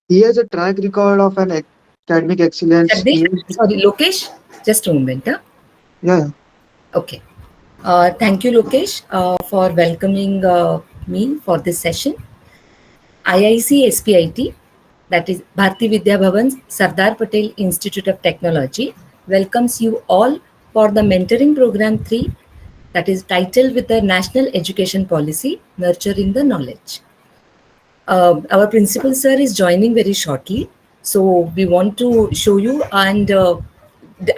He has a track record of an academic excellence. Jagdish, sorry, Lokesh, just a moment. Huh? Yeah, Okay. Thank you, Lokesh, for welcoming me for this session. IIC SPIT, that is Bharti Vidya Bhavan's Sardar Patel Institute of Technology, welcomes you all for the Mentoring Program 3, that is titled with the National Education Policy, Nurturing the Knowledge. Our principal sir is joining very shortly, so we want to show you and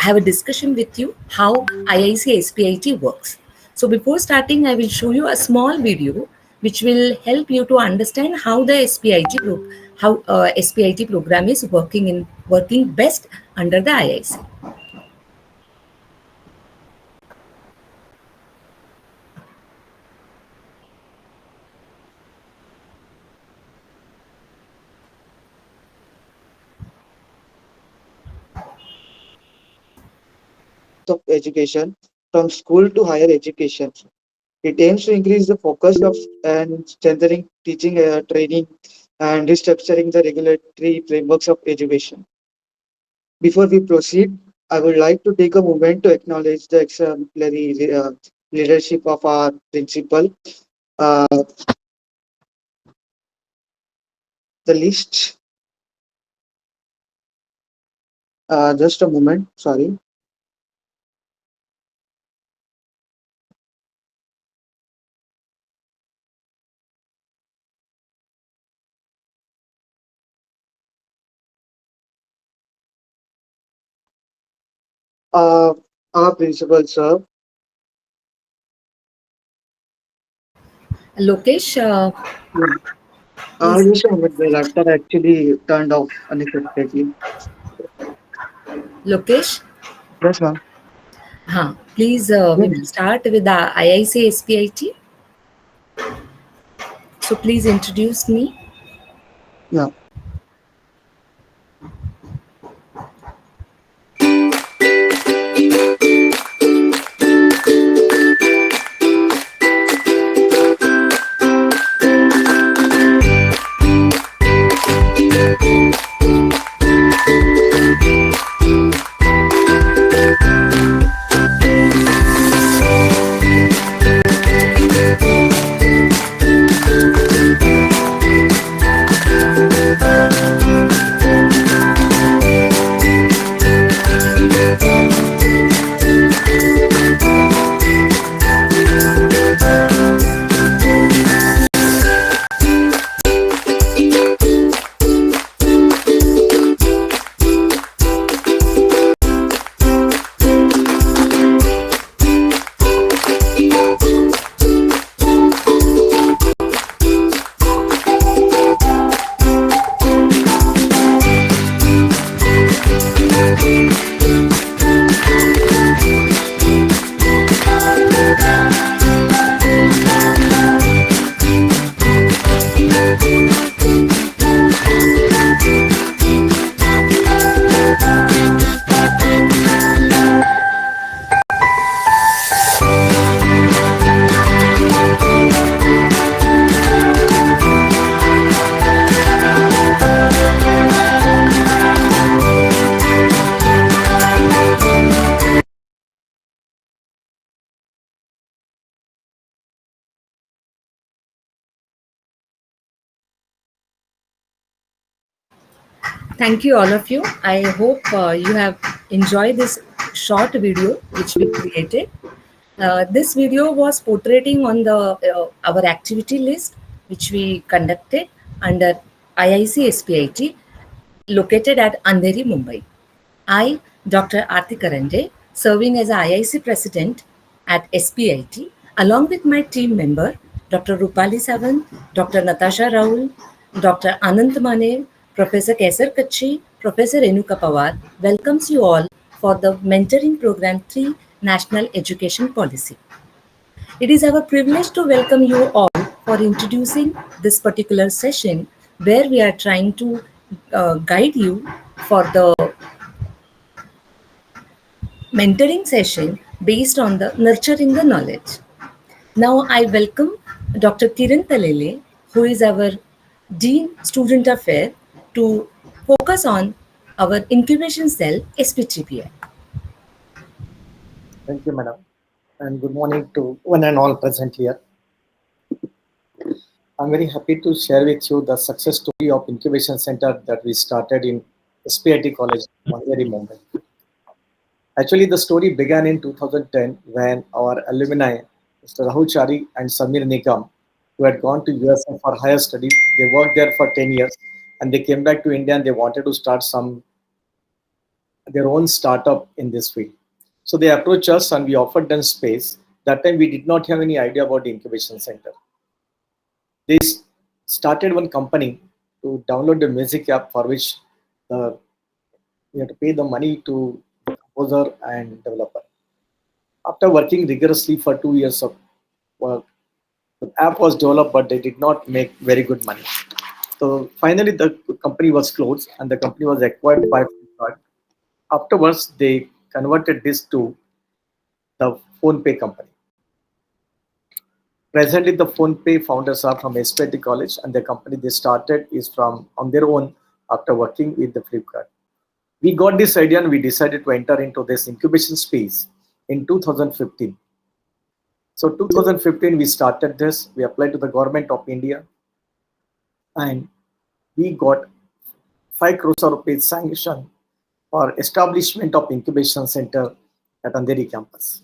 have a discussion with you how IIC SPIT works. So before starting, I will show you a small video which will help you to understand how the SPIT program is working best under the IIC. of education from school to higher education. It aims to increase the focus of and strengthening teaching, training, and restructuring the regulatory frameworks of education. Before we proceed, I would like to take a moment to acknowledge the exemplary leadership of our principal. Uh, the list, just a moment, sorry. Uh, our principal, sir. Lokesh, Yeah. please, Just a moment, the laptop actually turned off unexpectedly. Lokesh, Yes, ma'am. please, we will start with the IIC SPIT. So please introduce me. Yeah. Thank you, all of you. I hope you have enjoyed this short video which we created. This video was portraying on the our activity list which we conducted under IIC SPIT located at Andheri, Mumbai. I, Dr. Aarti Karande, serving as IIC President at S.P.I.T, along with my team member, Dr. Rupali Savan, Dr. Natasha Rahul, Dr. Anant Mane, Professor Kesar Kachi, Professor Renuka Pawar, welcomes you all for the Mentoring Program 3 National Education Policy. It is our privilege to welcome you all for introducing this particular session where we are trying to guide you for the mentoring session based on the nurturing the knowledge. Now I welcome Dr. Kiran Talele, who is our Dean Student Affairs, to focus on our incubation cell SPTPI. Thank you, madam. And good morning to one and all present here. I'm very happy to share with you the success story of incubation center that we started in S.P.I.T College, Chaudhari, Mumbai. Actually, the story began in 2010 when our alumni, Mr. Rahul Chari and Samir Nikam, who had gone to USA for higher study, they worked there for 10 years and they came back to India and they wanted to start their own startup in this field. So they approached us and we offered them space. That time we did not have any idea about the incubation center. They started one company to download the music app for which you have to pay the money to the composer and developer. After working rigorously for 2 years of work, the app was developed, but they did not make very good money. So finally, the company was closed and the company was acquired by Flipkart. Afterwards, they converted this to the phone pay company. Presently, the phone pay founders are from S.P.I.T College, and the company they started is from on their own after working with the Flipkart. We got this idea and we decided to enter into this incubation space in 2015. So 2015 we started this. We applied to the government of India, and we got 5 crores of rupees sanction for establishment of incubation center at Andheri campus.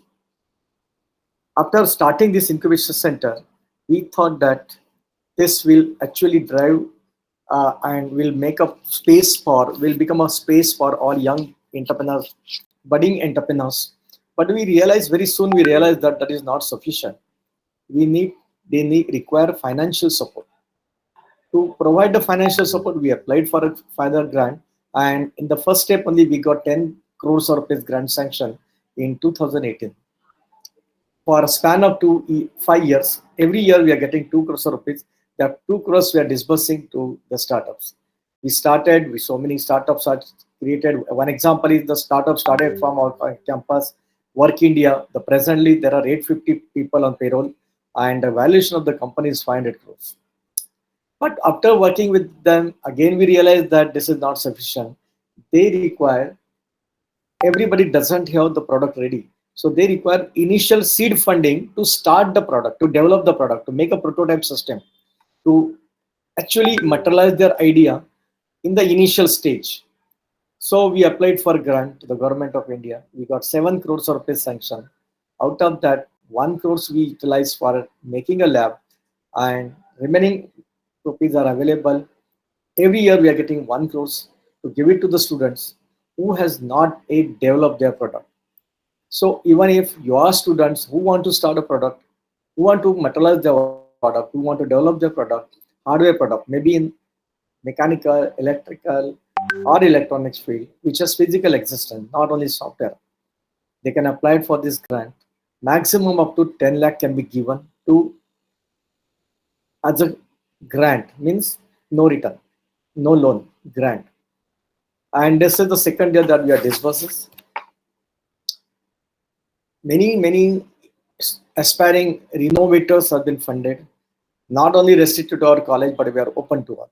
After starting this incubation center, we thought that this will actually drive and will become a space for all young entrepreneurs, budding entrepreneurs. But we realized that that is not sufficient. They require financial support. To provide the financial support, we applied for a further grant, and in the first step only, we got 10 crores of rupees grant sanction in 2018. For a span of 5 years, every year we are getting 2 crores of rupees. That 2 crores we are disbursing to the startups. So many startups are created. One example is the startup started from our campus, Work India. Presently there are 850 people on payroll, and the valuation of the company is 500 crores. But after working with them, again we realized that this is not sufficient. They require Everybody doesn't have the product ready. So they require initial seed funding to start the product, to develop the product, to make a prototype system, to actually materialize their idea in the initial stage. So we applied for grant to the government of India. We got 7 crores of rupees sanction. Out of that, 1 crores we utilized for making a lab, and remaining rupees are available. Every year we are getting 1 crores to give it to the students who has not yet developed their product. So even if you are students who want to start a product, who want to materialize their product, who want to develop their product, hardware product, maybe in mechanical, electrical, or electronics field, which has physical existence, not only software, they can apply for this grant. Maximum up to 10 lakh can be given to as a grant, means no return, no loan, grant. And this is the second year that we are disbursing. Many aspiring innovators have been funded, not only restricted to our college, but we are open to all.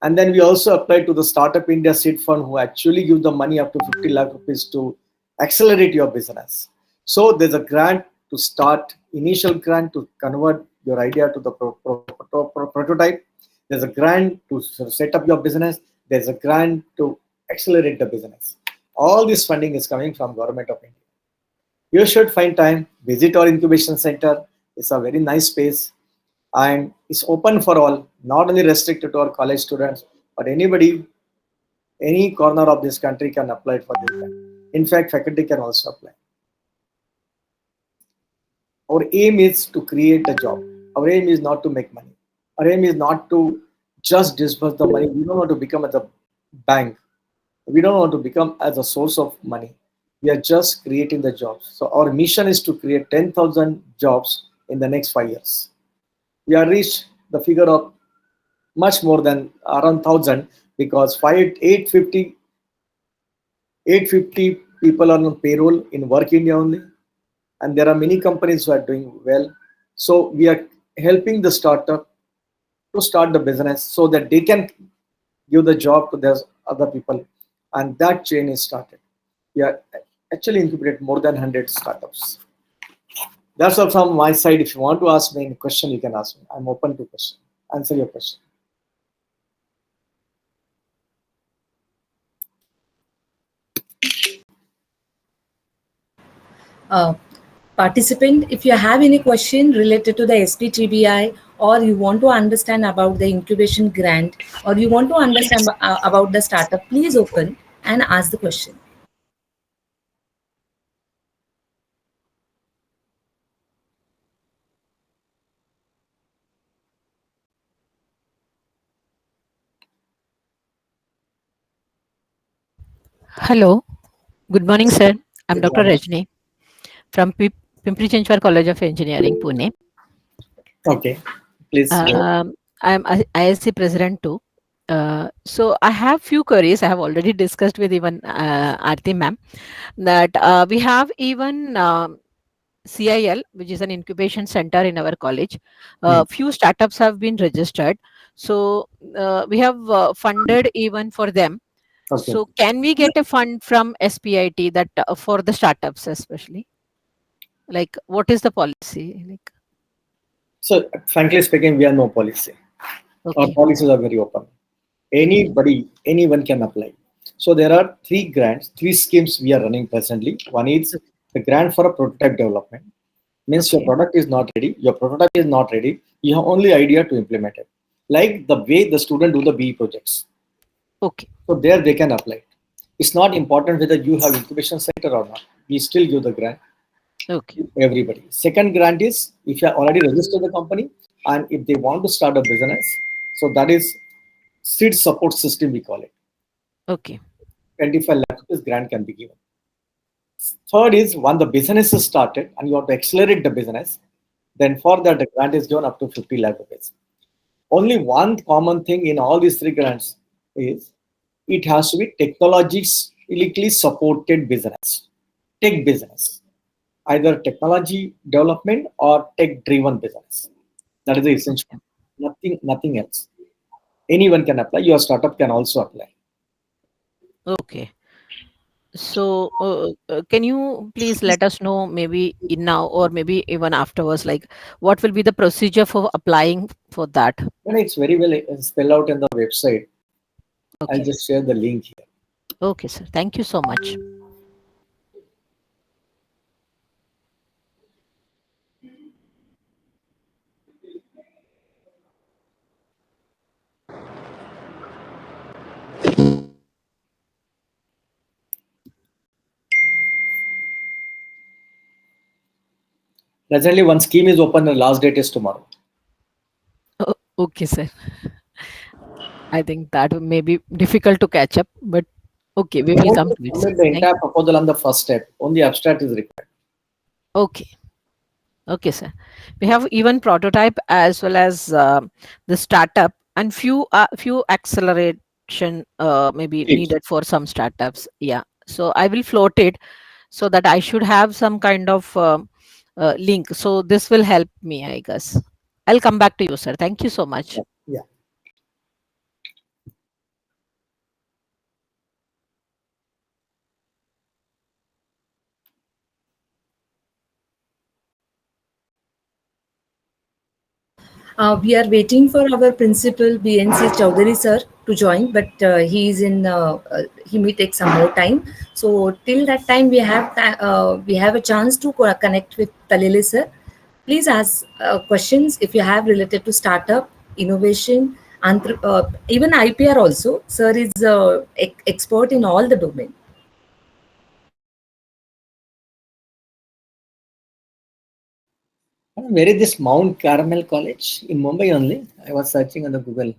And then we also applied to the Startup India Seed Fund, who actually give the money up to 50 lakh rupees to accelerate your business. So there's a grant to start, initial grant to convert your idea to the prototype. There's a grant to set up your business. There's a grant to accelerate the business. All this funding is coming from Government of India. You should find time, visit our incubation center. It's a very nice space and it's open for all, not only restricted to our college students, but anybody, any corner of this country can apply for this grant. In fact, faculty can also apply. Our aim is to create a job. Our aim is not to make money. Our aim is not to just disburse the money. We don't want to become as a bank. We don't want to become as a source of money. We are just creating the jobs. So our mission is to create 10,000 jobs in the next 5 years. We are reached the figure of much more than around 1,000 because 850 people are on payroll in Work India only. And there are many companies who are doing well. So we are helping the startup to start the business so that they can give the job to the other people, and that chain is started. We are actually incubated more than 100 startups. That's all from my side. If you want to ask me any question, you can ask me. I'm open to question. Answer your question. Uh, Participant, if you have any question related to the SPTBI, or you want to understand about the incubation grant, or you want to understand about the startup, please open and ask the question. Hello, good morning, sir. I'm Good Dr. morning. Rajni from Pimpri Chinchwad College of Engineering, Pune. Okay, please. I'm IIC president too. So I have few queries. I have already discussed with even Aarti ma'am that we have even CIL, which is an incubation center in our college. Hmm. Few startups have been registered. So we have funded even for them. Okay. So can we get a fund from S.P.I.T that for the startups especially? Like what is the policy? Like So, frankly speaking, we are no policy. Our okay, policies are very open. okay, Anybody, anyone can apply. So there are three grants, three schemes we are running presently. One is the grant for a prototype development. Means your okay, product is not ready, your prototype is not ready. You have only idea to implement it. Like the way the student do the BE projects. okay, So there they can apply. It's not important whether you have incubation center or not. We still give the grant okay, to everybody. Second grant is if you have already registered the company and if they want to start a business, so that is seed support system we call it. okay, 25 lakh rupees grant can be given. Third is when the business is started and you want to accelerate the business, then for that the grant is given up to 50 lakh rupees. Only one common thing in all these three grants is it has to be technologically supported business, tech business, either technology development or tech driven business. That is the essential. okay, Nothing else. Anyone can apply. Your startup can also apply. okay. So can you please let us know maybe in now or maybe even afterwards, like what will be the procedure for applying for that? And it's very well spelled out in the website. I'll Okay, just share the link here. okay, sir. Thank you so much. Presently, one scheme is open. The last date is tomorrow. Okay, sir. I think that may be difficult to catch up, but okay, we You will don't have to complete, sir. submit the Thank entire proposal on the first step. Only abstract is required. okay. Okay, sir. We have even prototype as well as the startup and few acceleration maybe Please. needed for some startups. Yeah. So I will float it so that I should have some kind of link. So this will help me, I guess. I'll come back to you, sir. Thank you so much. Yeah. We are waiting for our principal BNC Chaudhari sir to join, but he is in. He may take some more time. So till that time, we have a chance to connect with Talili sir. Please ask questions if you have related to startup, innovation, even IPR also. Sir is expert in all the domain. Where is this Mount Carmel College? In Mumbai only. I was searching on the Google.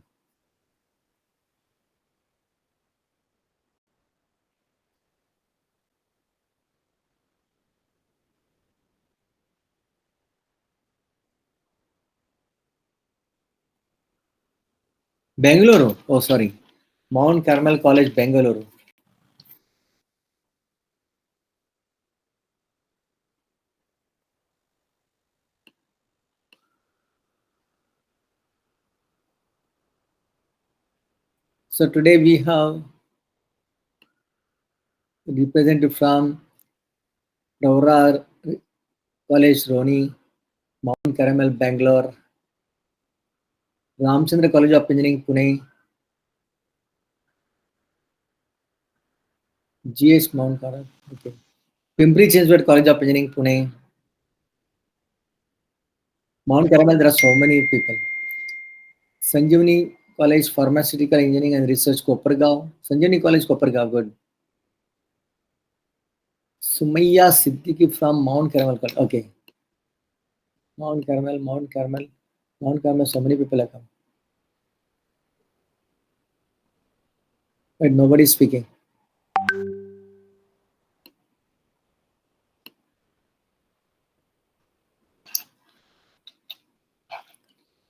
Bangalore. Oh, sorry. Mount Carmel College, Bangalore. So today we have representative from Ravara College, Roni, Mount Caramel, Bangalore, Ramchandra College of Engineering, Pune, GS Mount Caramel, okay. Pimpri Chinchwad College of Engineering, Pune, Mount Caramel. There are so many people. Sanjeevani College, Pharmaceutical Engineering and Research, Kopargaon. Sanjeevani College, Kopargaon, good. Sumaya Siddiqui from Mount Caramel College, okay. Mount Carmel, Mount Carmel, Mount Carmel. So many people have come, but nobody is speaking.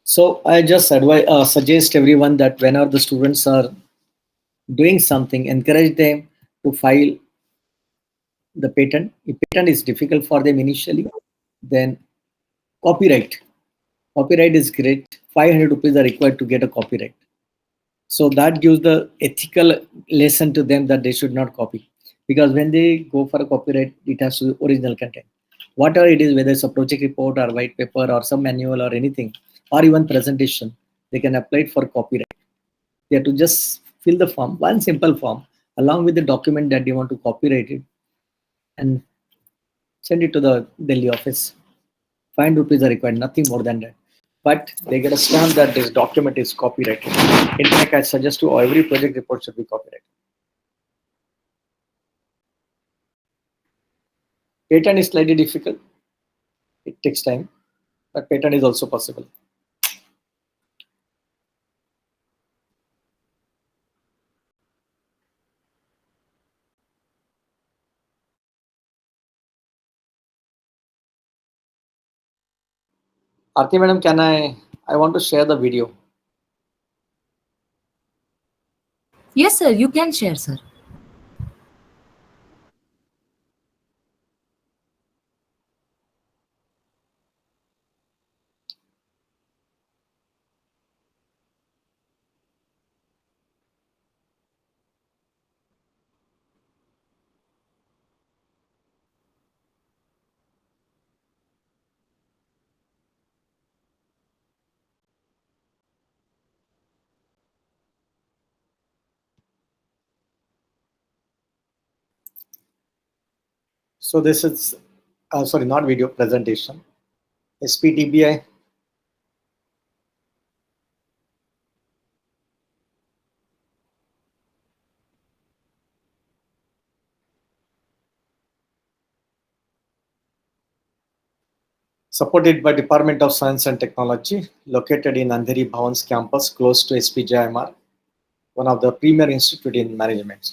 So I just suggest everyone that whenever the students are doing something, encourage them to file the patent. If patent is difficult for them initially, then copyright. Copyright is great. 500 rupees are required to get a copyright. So that gives the ethical lesson to them that they should not copy. Because when they go for a copyright, it has to be original content. Whatever it is, whether it's a project report or white paper or some manual or anything, or even presentation, they can apply it for copyright. They have to just fill the form, one simple form, along with the document that they want to copyright it, and send it to the Delhi office. 5 rupees are required, nothing more than that. But they get a stamp that this document is copyrighted. In fact, I suggest to every project report should be copyrighted. Patent is slightly difficult. It takes time, but patent is also possible. Aarti madam, I want to share the video. Yes, sir. You can share, sir. So this is, sorry, not video, presentation. SPTBI. Supported by Department of Science and Technology, located in Andheri Bhavan's campus, close to SPJIMR, one of the premier institute in management.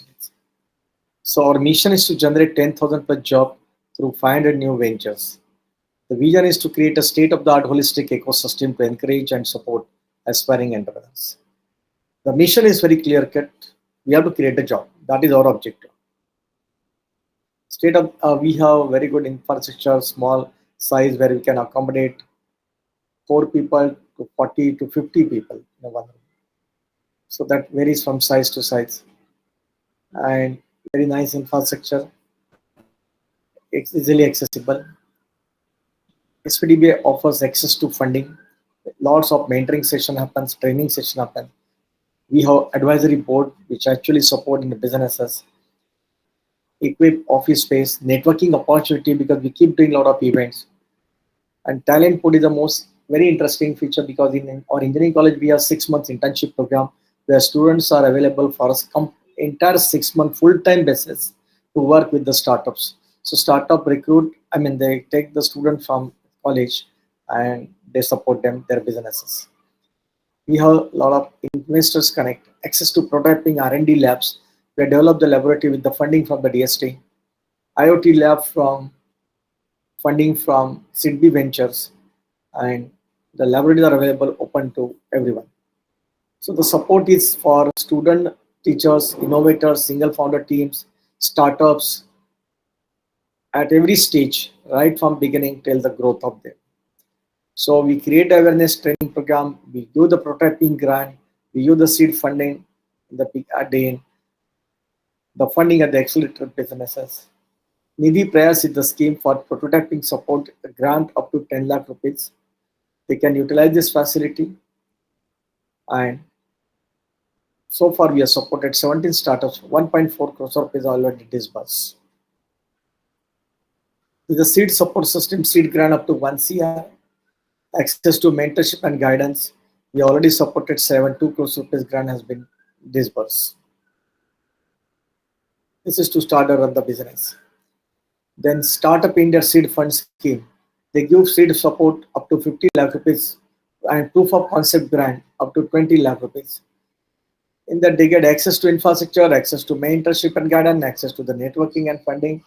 So our mission is to generate 10,000 per job through 500 new ventures. The vision is to create a state-of-the-art holistic ecosystem to encourage and support aspiring entrepreneurs. The mission is very clear-cut. We have to create a job. That is our objective. We have very good infrastructure, small size where we can accommodate 4 people to 40 to 50 people in one room. So that varies from size to size. And very nice infrastructure. It's easily accessible. SPDBA offers access to funding. Lots of mentoring session happens, training session happens. We have advisory board which actually support in the businesses, equip office space, networking opportunity because we keep doing a lot of events. And talent pool is the most very interesting feature because in our engineering college we have 6 months internship program where students are available for us entire 6-month full-time basis to work with the startups. So startup recruit, they take the student from college and they support them, their businesses. We have a lot of investors connect, access to prototyping R&D labs. We develop the laboratory with the funding from the DST, IoT lab from funding from SIDBI Ventures, and the laboratories are available open to everyone. So the support is for student, teachers, innovators, single founder teams, startups at every stage, right from beginning till the growth of them. So we create awareness training program, we do the prototyping grant, we use the seed funding again, the funding at the accelerated businesses. Nidhi Prayas is the scheme for prototyping support, a grant up to 10 lakh rupees. They can utilize this facility, and so far we have supported 17 startups, 1.4 crores rupees already disbursed. With the seed support system, seed grant up to 1 CR, access to mentorship and guidance. We already supported 2 crores rupees grant has been disbursed. This is to start or run the business. Then Startup India Seed Fund Scheme. They give seed support up to 50 lakh rupees and proof of concept grant up to 20 lakh rupees. In that they get access to infrastructure, access to mentorship and guidance, access to the networking and funding.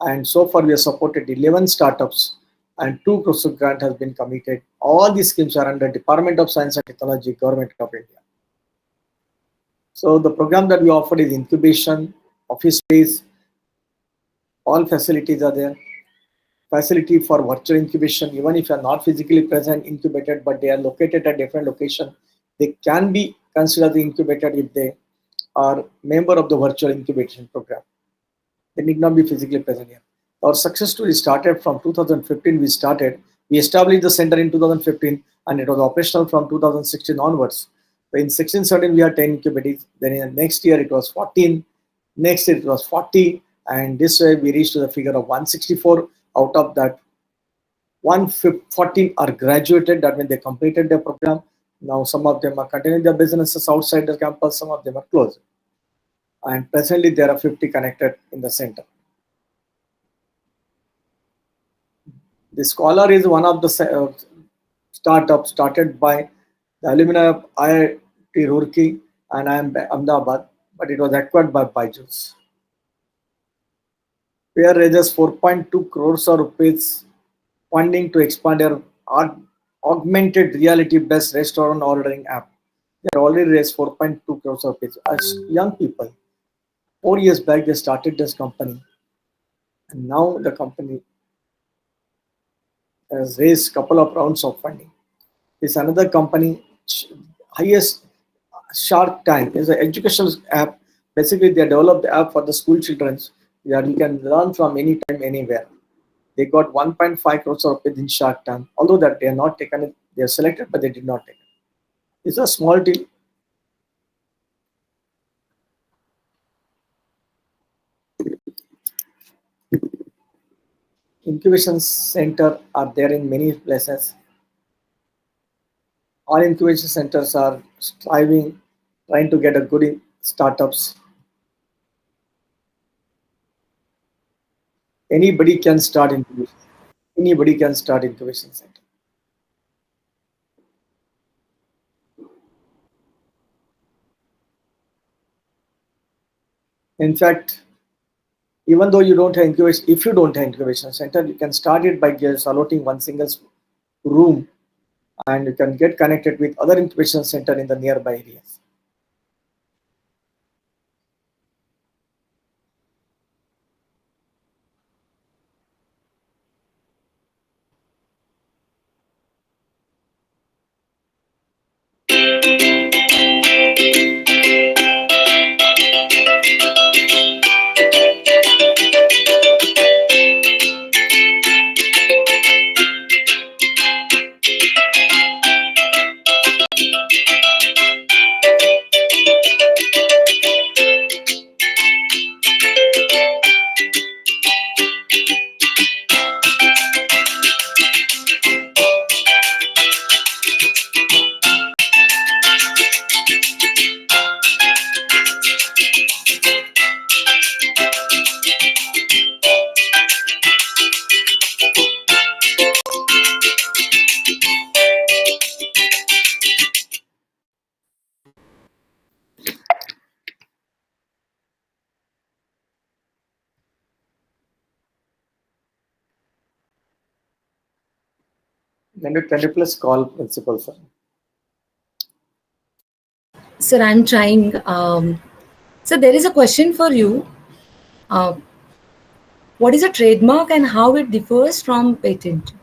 And so far we have supported 11 startups and 2 crores of grant has been committed. All these schemes are under Department of Science and Technology, Government of India. So the program that we offer is incubation, office space, all facilities are there. Facility for virtual incubation, even if you are not physically present incubated, but they are located at different location, they can be considered incubated if they are member of the virtual incubation program. They need not be physically present here. Our success story started from 2015. We established the center in 2015, and it was operational from 2016 onwards. So in 16-17 we had 10 incubators. Then in the next year it was 14. Next year it was 40, and this way we reached to the figure of 164. Out of that, 114 are graduated. That means they completed their program. Now some of them are continuing their businesses outside the campus. Some of them are closed. And presently there are 50 connected in the center. The Scholar is one of the startups started by the alumni of IIT Roorkee and I am Ahmedabad, but it was acquired by Byju's. Pair raises 4.2 crores of rupees funding to expand their augmented reality based restaurant ordering app. They already raised 4.2 crores of rupees. As young people, 4 years back they started this company, and now the company has raised a couple of rounds of funding. It's another company, highest Shark Tank is an educational app. Basically, they developed the app for the school children that you can learn from anytime, anywhere. They got 1.5 crores of rupees in Shark Tank. Although that they are not taken it, they are selected, but they did not take it. It's a small deal. Incubation center are there in many places. All incubation centers are striving, trying to get a good startups. Anybody can start incubation. Anybody can start incubation center. In fact, even though you don't have incubation, if you don't have incubation center, you can start it by just allotting one single room, and you can get connected with other incubation center in the nearby areas. Can you please call principal, sir? Sir, I'm trying. So there is a question for you. Uh, what is a trademark and how it differs from patent?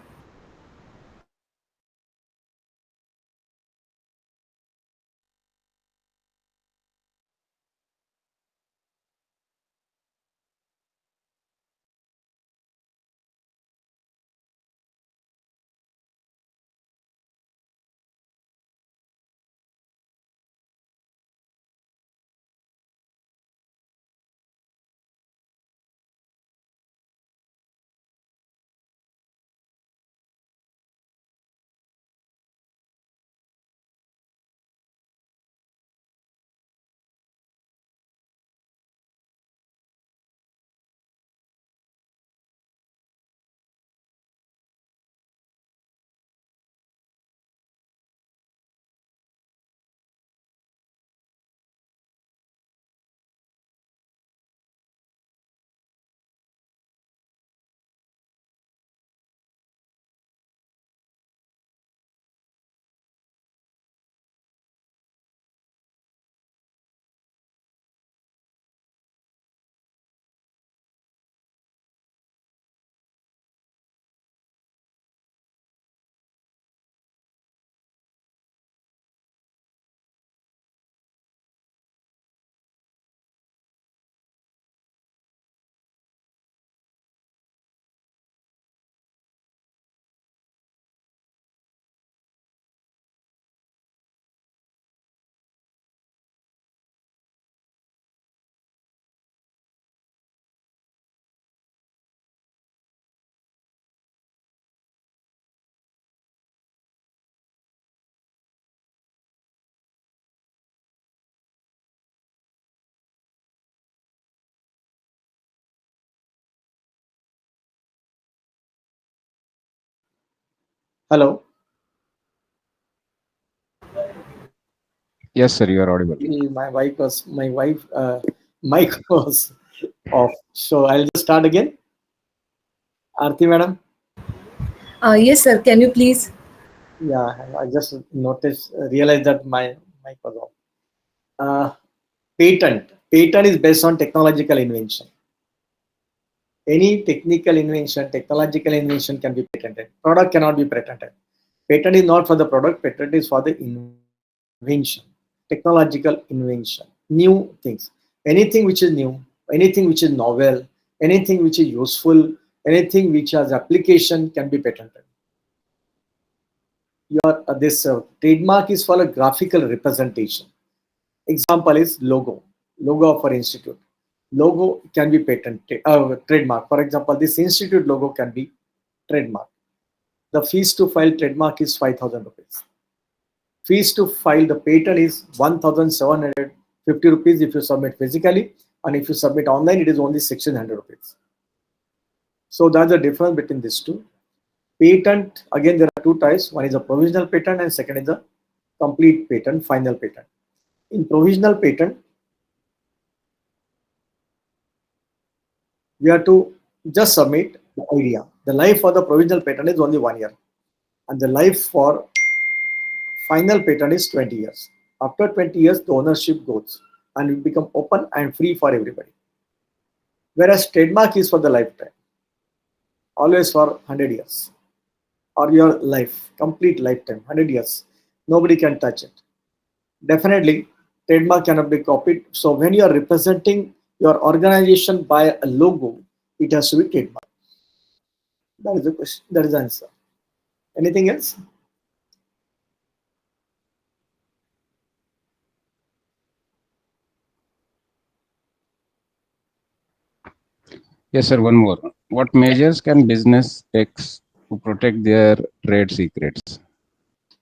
Hello. Yes, sir, you are audible. My wife mic was off. So I'll just start again. Aarti madam. Yes, sir. Can you please? Yeah, I just realized that my mic was off. Uh, Patent. Patent is based on technological invention. Any technological invention can be patented. Product cannot be patented. Patent is not for the product, patent is for the invention, technological invention, new things. Anything which is new, anything which is novel, anything which is useful, anything which has application can be patented. Your this trademark is for a graphical representation. Example is logo, logo of our institute. Logo can be patented, trademark. For example, this institute logo can be trademark. The fees to file trademark is 5,000 rupees. Fees to file the patent is 1,750 rupees if you submit physically, and if you submit online, it is only 1,600 rupees. So that's the difference between these two. Patent, again, there are two types. One is a provisional patent, and second is a complete patent, final patent. In provisional patent, we have to just submit the idea. The life for the provisional patent is only 1 year, and the life for final patent is 20 years. After 20 years, the ownership goes and it become open and free for everybody. Whereas trademark is for the lifetime, always for 100 years, or your life, complete lifetime, 100 years. Nobody can touch it. Definitely, trademark cannot be copied. So when you are representing your organization by a logo, it has to be trademark. That is the question. That is the answer. Anything else? Yes, sir, one more. What measures can business take to protect their trade secrets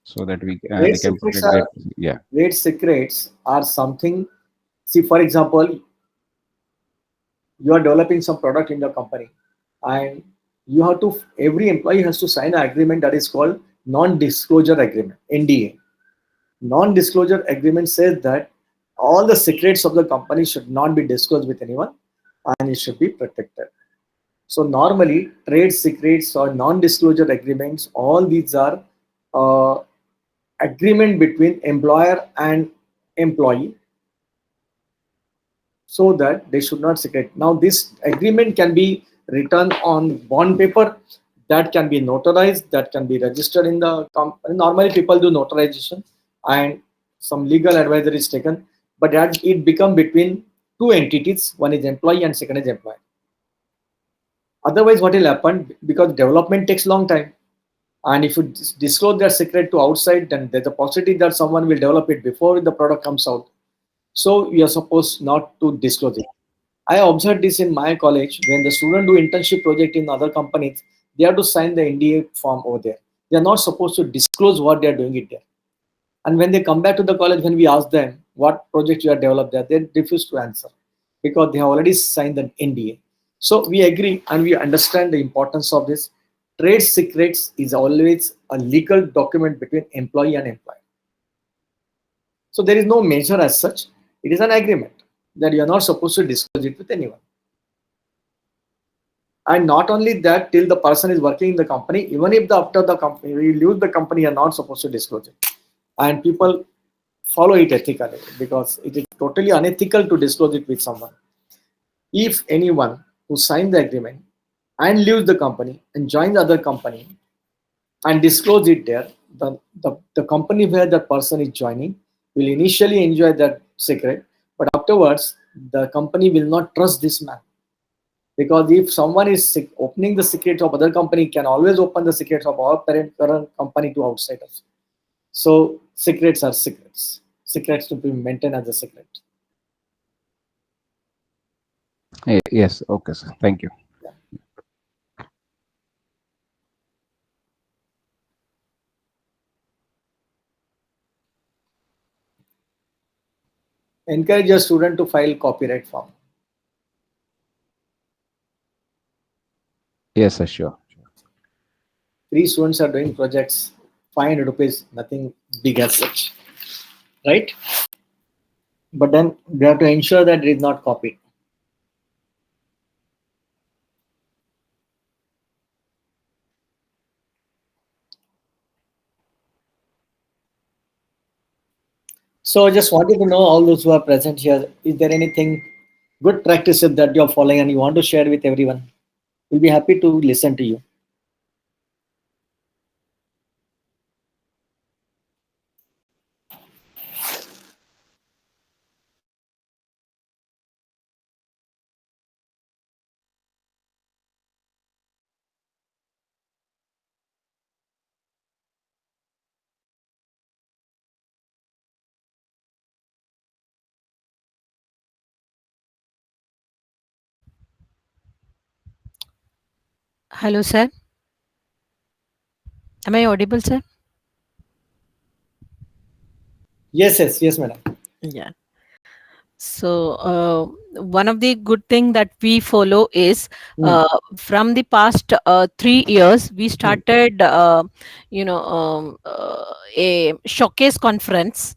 so that Trade they can secrets protect their, are yeah. trade secrets are something. See, for example, you are developing some product in your company, and you have to. Every employee has to sign an agreement that is called non-disclosure agreement (NDA). Non-disclosure agreement says that all the secrets of the company should not be disclosed with anyone, and it should be protected. So normally, trade secrets or non-disclosure agreements, all these are uh, agreement between employer and employee, so that they should not secret. Now, this agreement can be written on bond paper, that can be notarized, that can be registered in the company. Normally, people do notarization, and some legal advisor is taken, but that it become between two entities. One is employee and second is employer. Otherwise, what will happen, because development takes long time, and if you disclose their secret to outside, then there's a possibility that someone will develop it before the product comes out. So you are supposed not to disclose it. I observed this in my college. When the student do internship project in other companies, they have to sign the NDA form over there. They are not supposed to disclose what they are doing it there. And when they come back to the college, when we ask them what project you have developed there, they refuse to answer because they have already signed an NDA. So we agree and we understand the importance of this. Trade secrets is always a legal document between employee and employer. So there is no measure as such. It is an agreement that you are not supposed to disclose it with anyone. And not only that, till the person is working in the company, even if after the company we leave the company, you are not supposed to disclose it. And people follow it ethically because it is totally unethical to disclose it with someone. If anyone who signed the agreement and leaves the company and joins the other company and disclose it there, the company where that person is joining will initially enjoy that secret, but afterwards the company will not trust this man. Because if someone is opening the secrets of other company, can always open the secrets of our current company to outsiders. So secrets are secrets. Secrets to be maintained as a secret. Yes, okay, sir. Thank you. Yeah. Encourage your student to file copyright form. Yes, sir, sure. 3 students are doing projects, 500 rupees, nothing big as such, right? But then we have to ensure that it is not copied. So I just wanted to know, all those who are present here, is there anything good practices that you're following and you want to share with everyone? We'll be happy to listen to you. Hello, sir. Am I audible, sir? Yes, madam. Yeah. So one of the good thing that we follow is from the past 3 years we started a showcase conference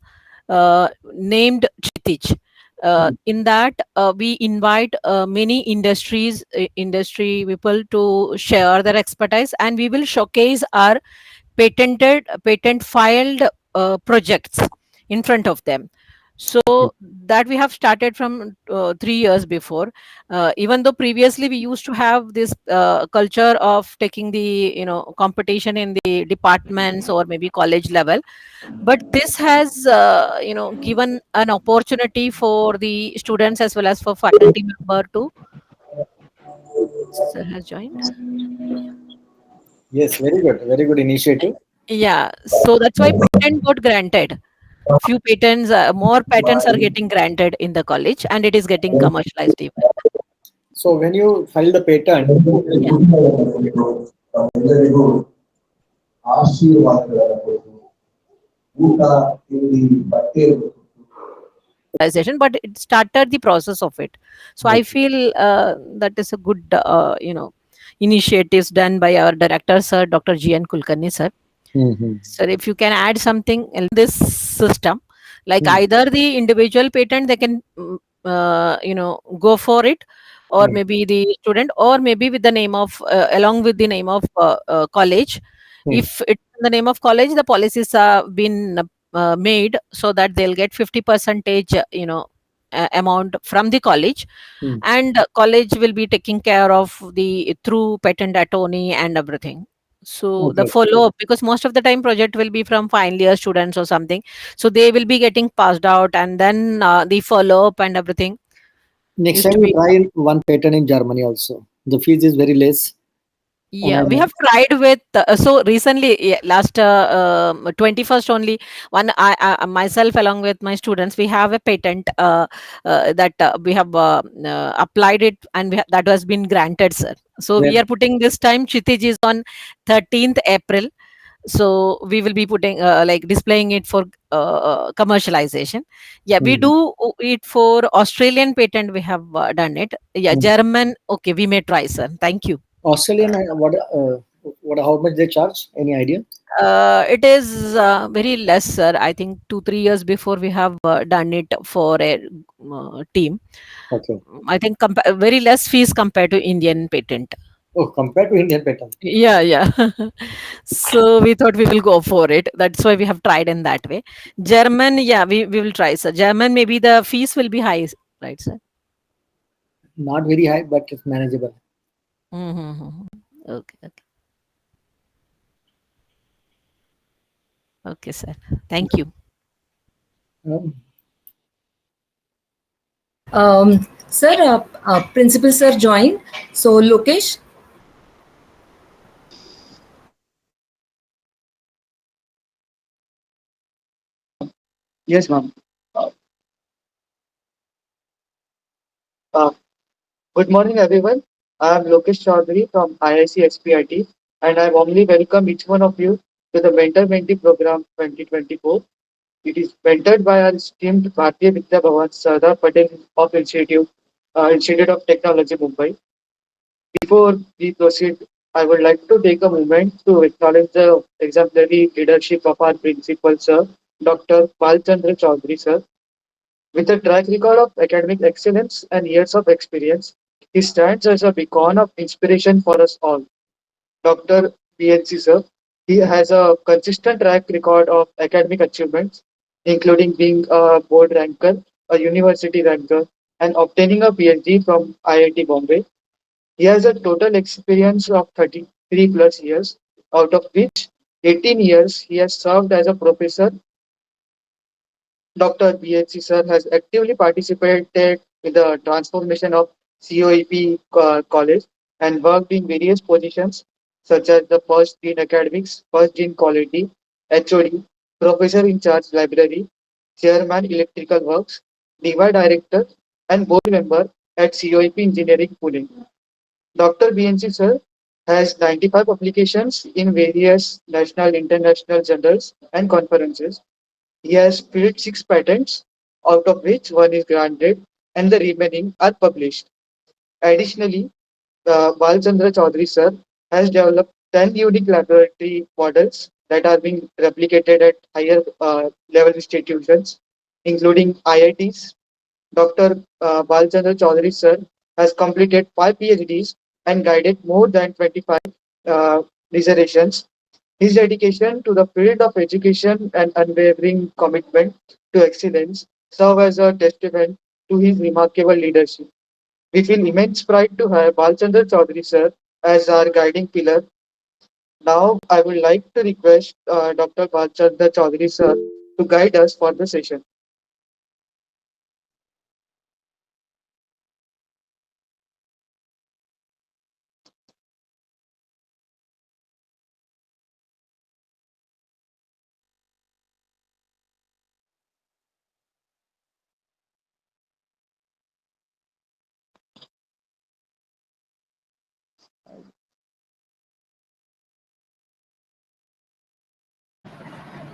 named Chitij. In that we invite many industry people to share their expertise, and we will showcase our patent filed projects in front of them. So that we have started from 3 years before. Even though previously we used to have this culture of taking the competition in the departments or maybe college level, but this has given an opportunity for the students as well as for faculty member to. Sir has joined. Yes, very good initiative. Yeah, so that's why patent got granted. Few patents, more patents are getting granted in the college, and it is getting commercialized even. So when you file the patent, Yeah. Commercialization, but it started the process of it. So I feel that is a good initiatives done by our director sir, Dr. G.N. Kulkarni sir. Sir, if you can add something in this system, like either the individual patent they can go for it, or maybe the student, or maybe with the name of along with the name of college. If it's in the name of college, the policies have been made so that they'll get 50 percentage amount from the college, and college will be taking care of the through patent attorney and everything. So the okay. follow up, because most of the time project will be from final year students or something, so they will be getting passed out, and then the follow up and everything Next used time to you be. try one patent in Germany also. The fees is very less. And Yeah, we have tried with so recently, yeah, last 21st only, one I myself along with my students, we have a patent that we have applied it, and that has been granted, sir. So we where are putting this time Chitij is on 13th April. So we will be putting like displaying it for commercialization. Yeah, we do it for Australian patent, we have done it. Yeah, German, okay, we may try, sir. Thank you. Australian, what how much they charge? Any idea? It is very less, sir. I think 2 3 years before we have done it for a team. Okay. I think very less fees compared to Indian patent. Oh, compared to Indian patent. Yeah, yeah. So we thought we will go for it. That's why we have tried in that way. German, yeah, we will try, sir. German, maybe the fees will be high, right, sir? Not very high, but it's manageable. Mm-hmm. Okay, okay, okay, sir. Thank you. Um, Sir, principal sir joined. So Lokesh. Yes, ma'am. Uh, uh, Good morning, everyone. I am Lokesh Chaudhary from IIC S.P.I.T, and I warmly welcome each one of you to the Mentor Mentee Program 2024. It is mentored by our esteemed Bharatiya Vidya Bhavan Sardar Patel of Institute of Technology, Mumbai. Before we proceed, I would like to take a moment to acknowledge the exemplary leadership of our principal, sir, Dr. Balchandra Chaudhary, sir. With a track record of academic excellence and years of experience, he stands as a beacon of inspiration for us all. Dr. BNC, sir, he has a consistent track record of academic achievements, including being a board ranker, a university ranker, and obtaining a PhD from IIT Bombay. He has a total experience of 33 plus years, out of which 18 years he has served as a professor. Dr. BHC sir has actively participated in the transformation of COEP college and worked in various positions such as the first dean academics, first dean quality, HOD, professor in charge library, chairman electrical works, DY director, and board member at COEP Engineering Pune. Dr. BNC sir has 95 publications in various national, international journals and conferences. He has filed 6 patents, out of which one is granted and the remaining are published. Additionally, Balchandra Chaudhary sir has developed 10 unique laboratory models that are being replicated at higher level institutions, including IITs. Dr. Balchandra Chaudhary sir has completed 5 PhDs and guided more than 25 dissertations. His dedication to the field of education and unwavering commitment to excellence serve as a testament to his remarkable leadership. We feel immense pride to have Balchandra Chaudhary sir as our guiding pillar. Now, I would like to request Dr. Balchandra Chaudhary sir to guide us for the session.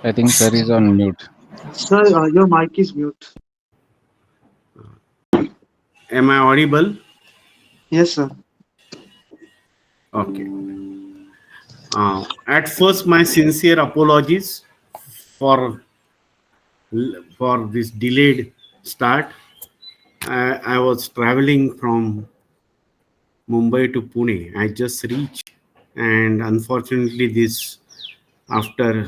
I think sir is on mute. Sir, your mic is mute. Am I audible? Yes, sir. Okay. At first, my sincere apologies for this delayed start. I was traveling from Mumbai to Pune. I just reached, and unfortunately, this after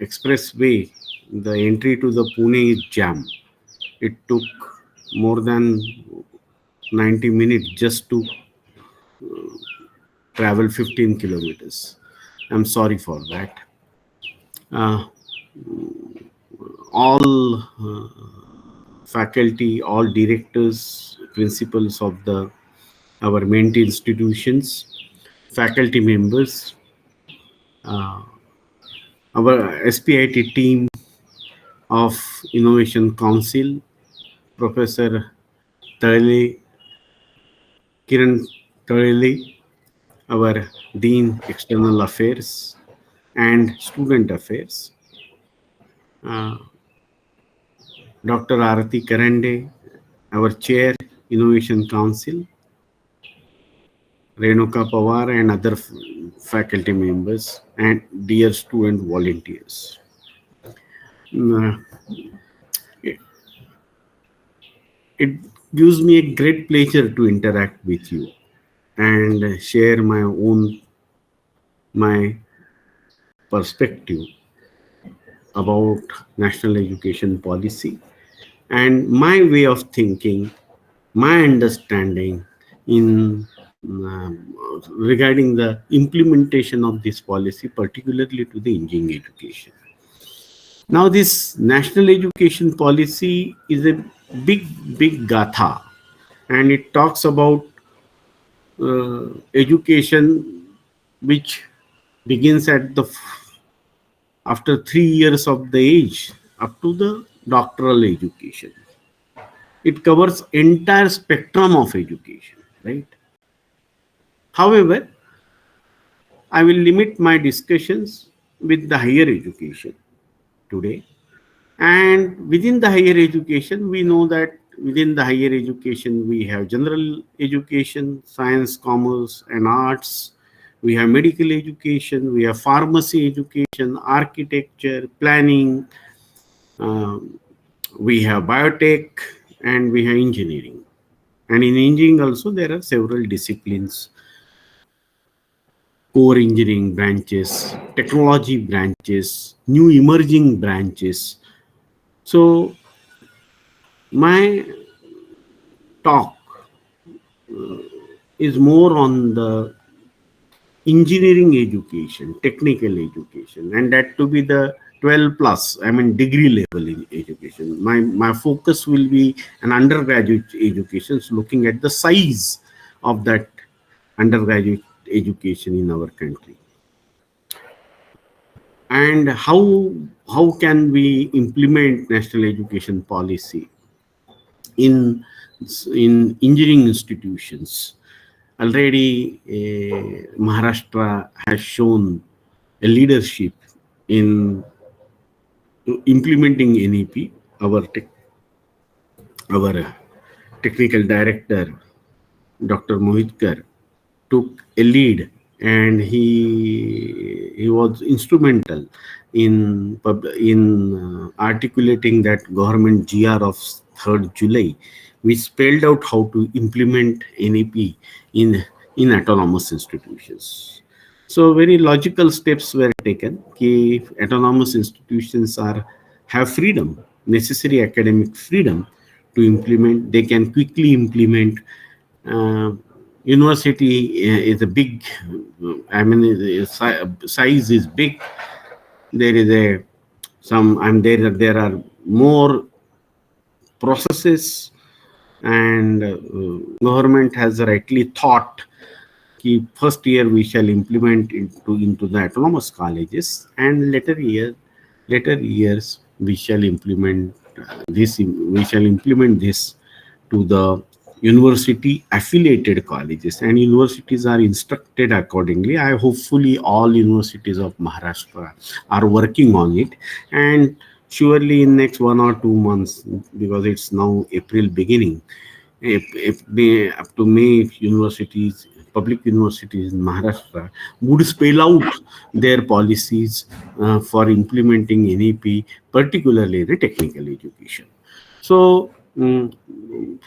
expressway, the entry to the Pune is jam. It took more than 90 minutes just to travel 15 kilometers. I'm sorry for that. Uh, all faculty, all directors, principals of the our mentee institutions, faculty members, uh, our S.P.I.T team of Innovation Council, Professor Tarale, Kiran Tarale, our Dean External Affairs and Student Affairs, uh, Dr. Arati Karande, our Chair, Innovation Council, Renuka Pawar and other faculty members and dear student volunteers. Mm, It it gives me a great pleasure to interact with you and share my perspective about national education policy and my way of thinking, my understanding in regarding the implementation of this policy, particularly to the engineering education. Now, this national education policy is a big gatha, and it talks about education which begins at the after 3 years of the age up to the doctoral education. It covers entire spectrum of education, right? However, I will limit my discussions with the higher education today. And within the higher education, we know that within the higher education, we have general education, science, commerce, and arts, We have medical education, we have pharmacy education, architecture, planning, um, we have biotech, and we have engineering. And in engineering also there are several disciplines: core engineering branches, technology branches, new emerging branches. So my talk is more on the engineering education, technical education, and that to be the 12 plus, I mean degree level in education. My focus will be an undergraduate education, so looking at the size of that undergraduate education in our country, and how can we implement national education policy in engineering institutions. Already, Maharashtra has shown a leadership in implementing NEP. Our technical director, Dr. Mohitkar, took a lead, and he was instrumental in articulating that government GR of 3rd July, which spelled out how to implement NEP in autonomous institutions. So very logical steps were taken. If autonomous institutions have freedom, necessary academic freedom to implement, they can quickly implement. uh, University is a big, I mean, size is big. There is a some, and there are more processes, and government has rightly thought कि first year we shall implement into the autonomous colleges, and later years we shall implement this to the university affiliated colleges, and universities are instructed accordingly. I hopefully all universities of Maharashtra are working on it, and surely in next 1 or 2 months, because it's now April beginning, if May, up to May, universities, public universities in Maharashtra would spell out their policies for implementing NEP, particularly the technical education. So,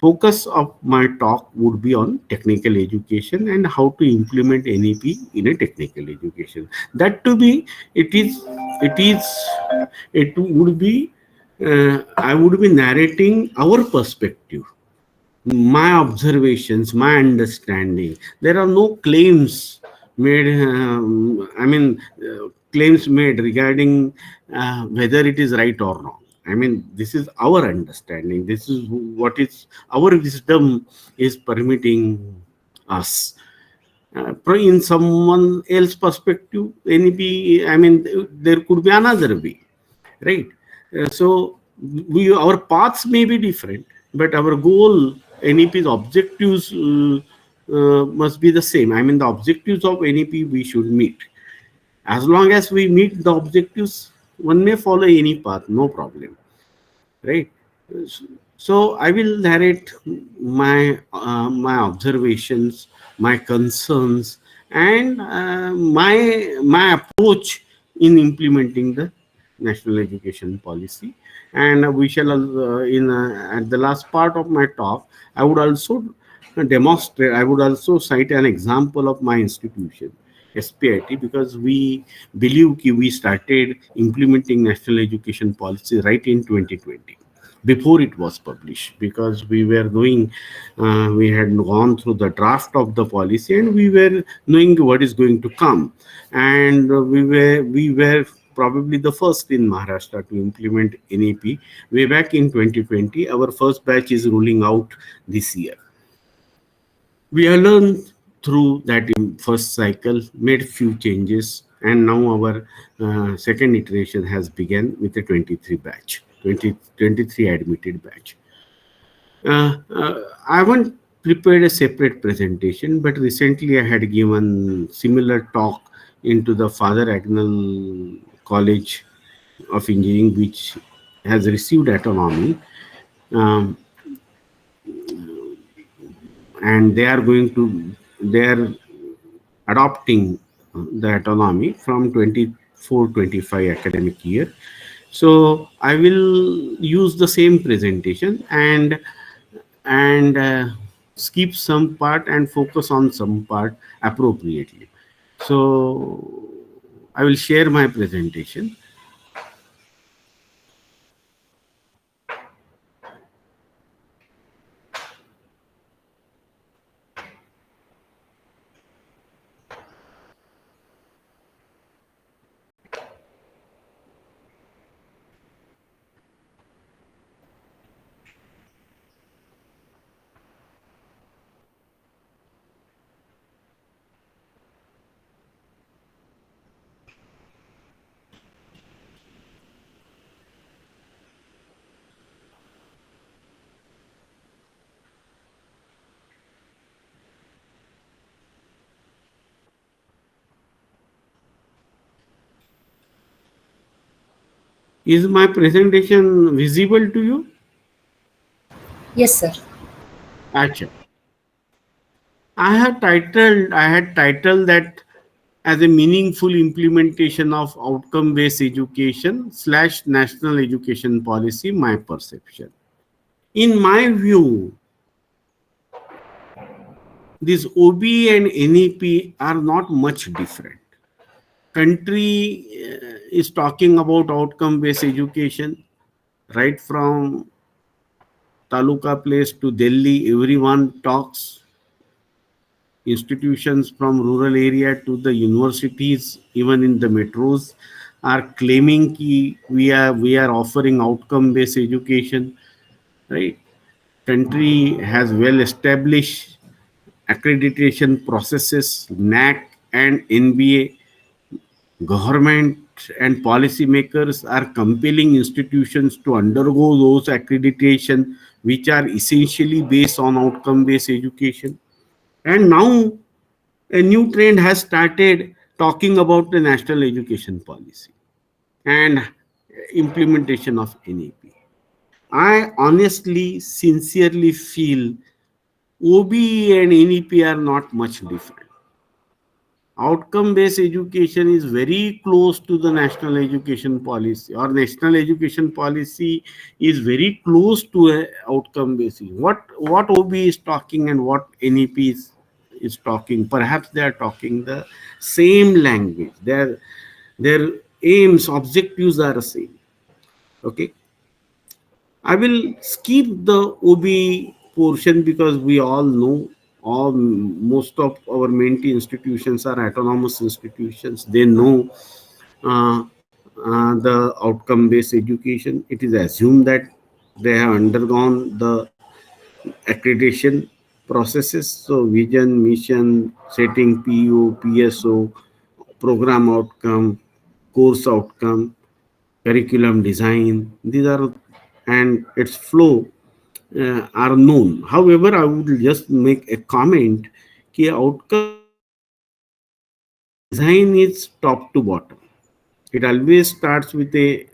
focus of my talk would be on technical education and how to implement NEP in a technical education. That to be, it would be, I would be narrating our perspective, my observations, my understanding. There are no claims made, claims made regarding whether it is right or wrong. I mean, this is our understanding. This is what is our wisdom is permitting us. In someone else perspective, NEP, I mean, there could be another way, right? So our paths may be different, but our goal, NEP's objectives must be the same. I mean, the objectives of NEP we should meet. As long as we meet the objectives, one may follow any path, no problem, right? So I will narrate my observations, my concerns, and my approach in implementing the national education policy. And we shall in at the last part of my talk, I would also demonstrate. I would also cite an example of my institution, S.P.I.T, because we believe that we started implementing national education policy right in 2020, before it was published, because we were doing, we had gone through the draft of the policy, and we were knowing what is going to come, and we were probably the first in Maharashtra to implement NEP way back in 2020. Our first batch is rolling out this year. We have learned through that in first cycle, made few changes, and now our second iteration has begun with the 23 batch, 2023 admitted batch. I haven't prepared a separate presentation, but recently I had given similar talk into the Father Agnell College of Engineering, which has received autonomy. Um, and they are adopting the autonomy from 24-25 academic year. So I will use the same presentation and skip some part and focus on some part appropriately. So I will share my presentation. Is my presentation visible to you? Yes, sir. Acha. I had titled that as a meaningful implementation of outcome-based education slash national education policy, my perception. In my view, these OB and NEP are not much different. Country is talking about outcome-based education right from Taluka place to Delhi. Everyone talks. Institutions from rural area to the universities, even in the metros, are claiming ki we are offering outcome based education, right? Country has well established accreditation processes, NAC and NBA. Government and policymakers are compelling institutions to undergo those accreditation, which are essentially based on outcome based education. And now a new trend has started talking about the national education policy and implementation of NEP. I honestly, sincerely feel OB and NEP are not much different. Outcome based education is very close to the national education policy, or national education policy is very close to a outcome based. What OB is talking and what NEP is talking, perhaps they are talking the same language. Their aims, objectives are the same. Okay, I will skip the OB portion because we all know all most of our mentee institutions are autonomous institutions. They know the outcome based education. It is assumed that they have undergone the accreditation processes. So vision, mission, setting PO, PSO, program outcome, course outcome, curriculum design. These are and its flow are known. However, I would just make a comment कि outcome-based education design is top to bottom. It always starts with a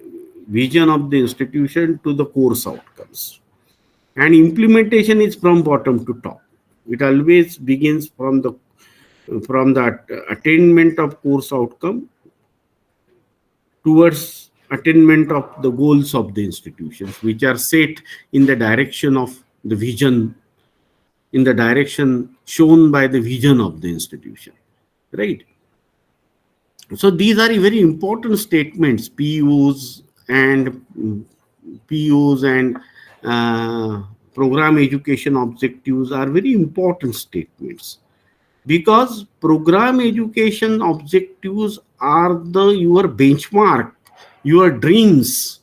vision of the institution to the course outcomes, and implementation is from bottom to top. It always begins from the attainment of course outcome towards attainment of the goals of the institutions, which are set in the direction of the vision, in the direction shown by the vision of the institution, right? So these are very important statements. PUs and program education objectives are very important statements, because program education objectives are the your benchmark, your dreams.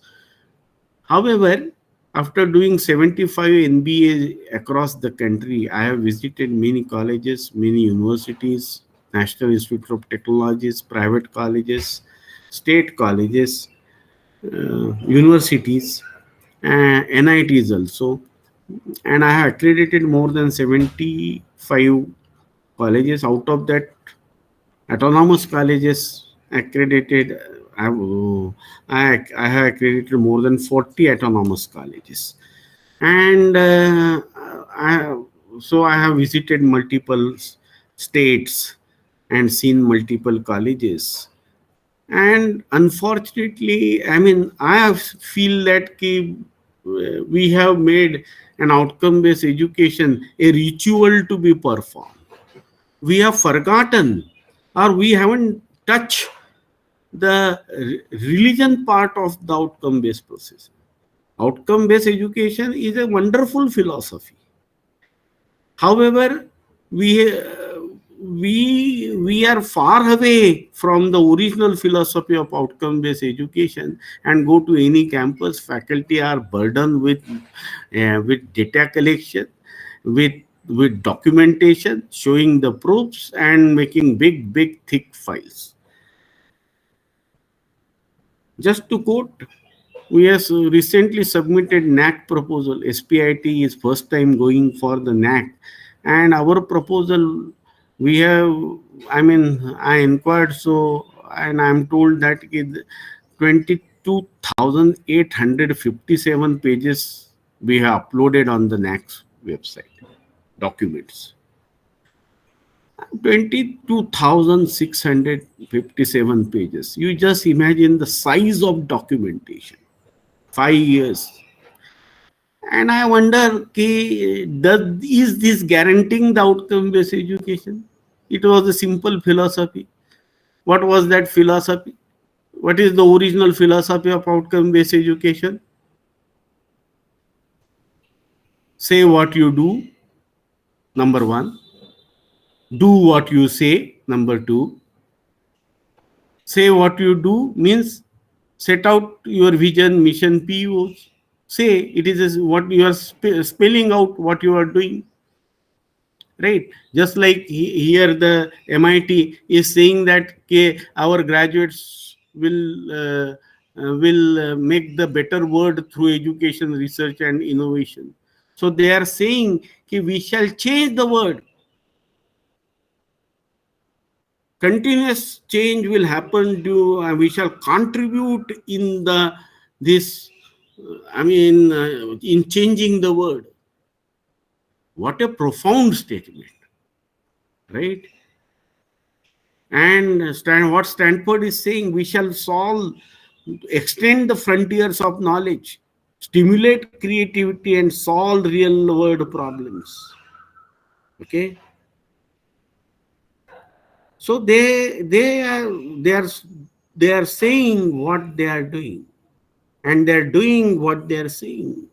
However, after doing 75 MBA across the country, I have visited many colleges, many universities, National Institute of Technologies, private colleges, state colleges, universities, NITs also. And I have accredited more than 75 colleges. Out of that, autonomous colleges accredited, I have accredited more than 40 autonomous colleges. And so I have visited multiple states, and seen multiple colleges. And unfortunately, I mean, I feel that we have made an outcome based education a ritual to be performed. We have forgotten, or we haven't touched the religion part of the outcome based process. Outcome based education is a wonderful philosophy. However, we we are far away from the original philosophy of outcome based education. And go to any campus, faculty are burdened with data collection, with documentation, showing the proofs, and making big thick files. Just to quote, we have recently submitted NAC proposal. S.P.I.T is first time going for the NAC, and our proposal, we have, I mean, I inquired, so, and I'm told that 22,857 pages we have uploaded on the NAC's website, documents. 22,657 pages. You just imagine the size of documentation. 5 years. And I wonder, is this guaranteeing the outcome based education? It was a simple philosophy. What was that philosophy? What is the original philosophy of outcome based education? Say what you do, number one. Do what you say, number two. Say what you do means set out your vision, mission, POs. Say it is what you are spelling out what you are doing. Right? Just like here the MIT is saying that our graduates will make the better world through education, research, and innovation. So they are saying we shall change the world. Continuous change will happen we shall contribute in in changing the world. What a profound statement, right? And what Stanford is saying, we shall extend the frontiers of knowledge, stimulate creativity, and solve real world problems. Okay. So they are saying what they are doing, and they are doing what they are saying.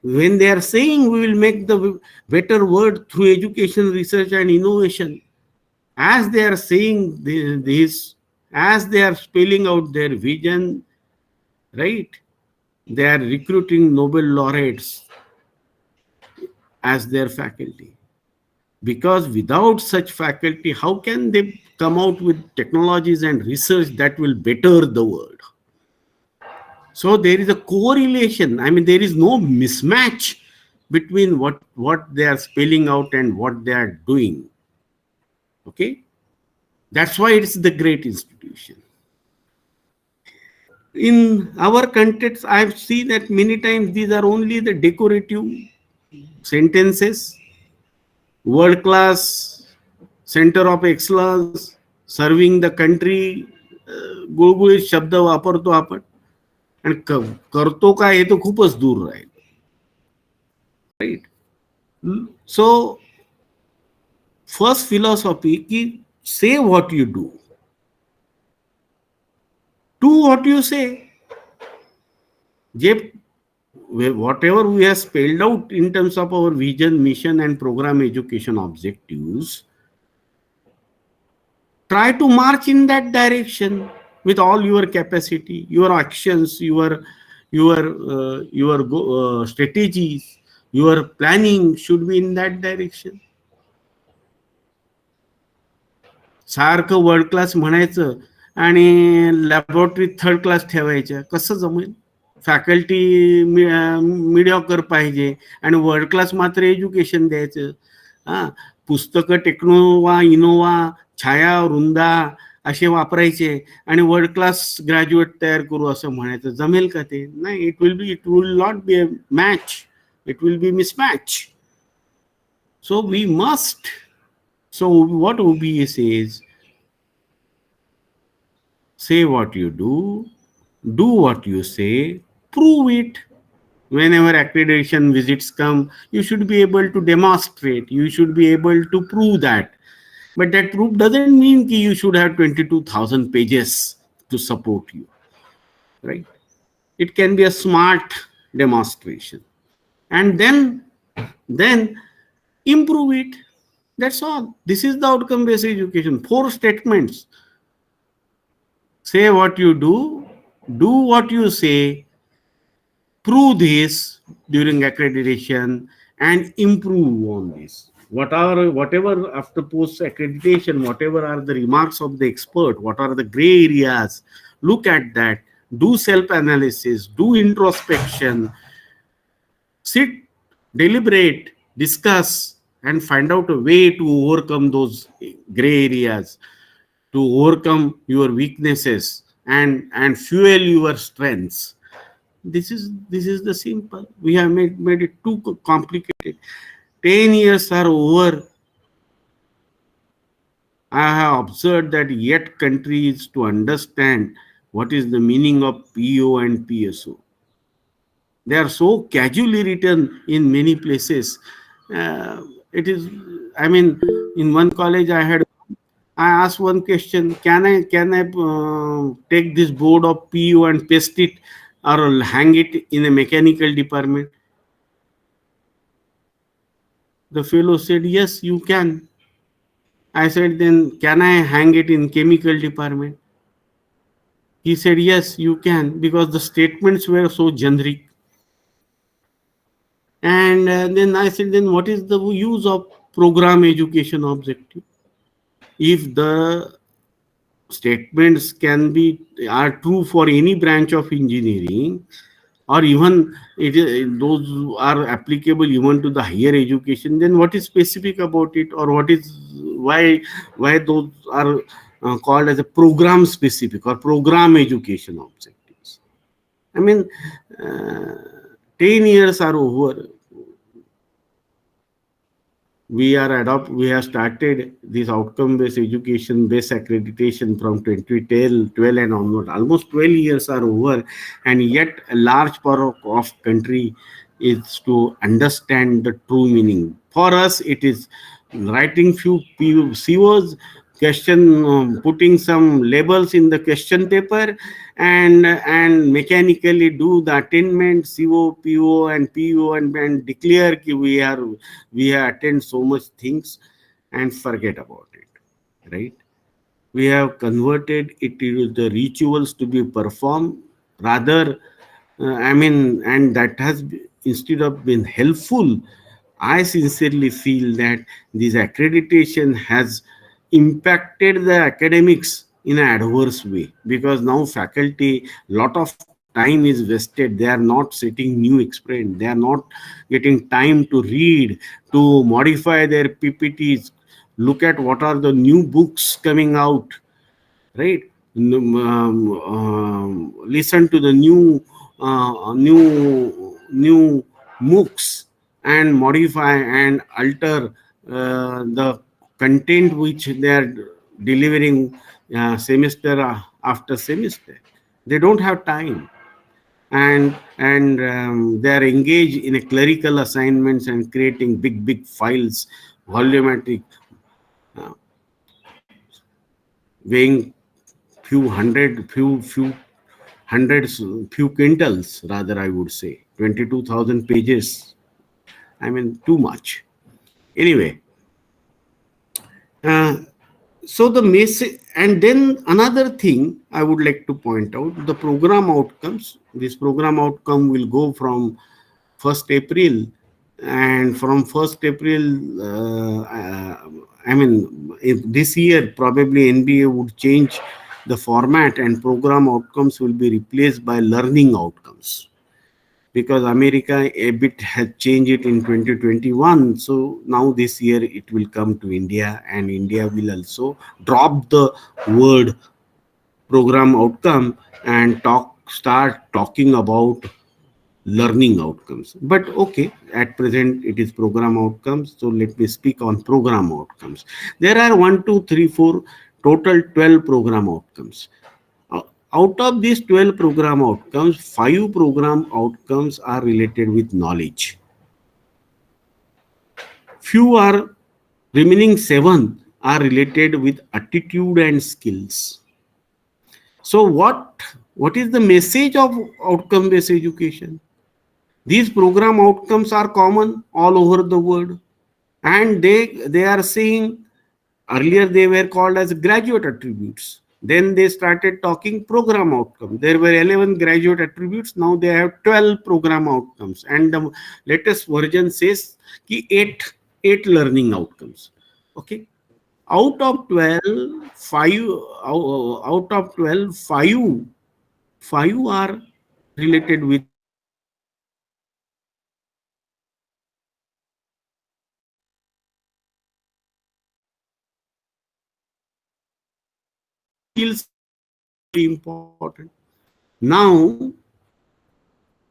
When they are saying we will make the better world through education, research, and innovation, as they are saying this, as they are spelling out their vision, right? They are recruiting Nobel laureates as their faculty. Because without such faculty, how can they come out with technologies and research that will better the world? So there is a correlation. I mean, there is no mismatch between what they are spelling out and what they are doing. Okay? That's why it's the great institution. In our context, I've seen that many times these are only the decorative sentences, world class, center of excellence, serving the country, गुळगुळीत शब्द वापरतो आपण आणि करतो काय हे तर खूपच दूर राहील. राईट. सो फर्स्ट फिलॉसॉफी की say what you do. Do what you say. Whatever we have spelled out in terms of our vision, mission, and program education objectives, try to march in that direction with all your capacity, your actions, your strategies, your planning should be in that direction. सारखं world class म्हणायचं आणि laboratory third class ठेवायच्या, कसं जमेल? Faculty मिडिऑकर पाहिजे आणि world class मात्र education द्यायचं. पुस्तकं टेक्नोवा, इनोवा, छाया, वृंदा असे वापरायचे आणि वर्ल्ड क्लास ग्रॅज्युएट तयार करू असं म्हणायचं. जमेल का ते? नाही. It will not be a match, it will be mismatch. So we must. So what OBA says, say what you do what you say, prove it. Whenever accreditation visits come, you should be able to demonstrate, you should be able to prove that. But that proof doesn't mean that you should have 22,000 pages to support you, right? It can be a smart demonstration. And then improve it. That's all. This is the outcome based education. 4 statements. Say what you do what you say, prove this during accreditation, and improve on this. Whatever after post accreditation, whatever are the remarks of the expert, what are the gray areas, look at that, do self analysis, do introspection, sit, deliberate, discuss, and find out a way to overcome those gray areas, to overcome your weaknesses, and fuel your strengths. This is the simple. We have made it too complicated. 10 years are over. I have observed that yet countries to understand what is the meaning of PO and PSO. They are so casually written in many places. It is, I mean, in one college I asked one question: Can I take this board of PO and paste it or hang it in a mechanical department? The fellow said, yes, you can. I said, then can I hang it in chemical department? He said, yes, you can, because the statements were so generic. And then I said, then what is the use of program education objective? If the statements are true for any branch of engineering, or even those are applicable even to the higher education, then what is specific about it, or why those are called as a program specific or program education objectives? I mean, uh, 10 years are over. We have started this outcome based education based accreditation from 2012 and onward. Almost 12 years are over, and yet a large part of country is to understand the true meaning. For us, it is writing few COs, question, putting some labels in the question paper, and mechanically do the attainment CO, PO, and PO, and declare that we have attained so much things, and forget about it, right? We have converted it into the rituals to be performed, rather, and that instead of being helpful. I sincerely feel that this accreditation has impacted the academics in an adverse way, because now faculty, lot of time is wasted. They are not setting new explain, they are not getting time to read, to modify their PPTs, look at what are the new books coming out, right? Listen to the new MOOCs, and modify and alter the content which they are delivering semester after semester. They don't have time, and they are engaged in a clerical assignments and creating big files, volumetric, uh, weighing few hundreds, few quintals, rather, I would say. 22,000 pages. I mean, too much. Anyway, uh, so the message, and then another thing I would like to point out, the program outcomes. This program outcome will go from 1st April, and from 1st April, I mean, this year probably NBA would change the format, and program outcomes will be replaced by learning outcomes, because America a bit has changed it in 2021. So now this year it will come to India, and India will also drop the word program outcome and start talking about learning outcomes. But okay, at present it is program outcomes. So let me speak on program outcomes. There are 1, 2, 3, 4, total 12 program outcomes. Out of these 12 program outcomes, 5 program outcomes are related with knowledge. Few are remaining 7 are related with attitude and skills. So what is the message of outcome based education? These program outcomes are common all over the world, and they are saying earlier they were called as graduate attributes. Then they started talking program outcome. There were 11 graduate attributes. Now they have 12 program outcomes, and the latest version says ki eight learning outcomes. Okay, out of 12, 5 out of 12, 5 are related with skills very important. Now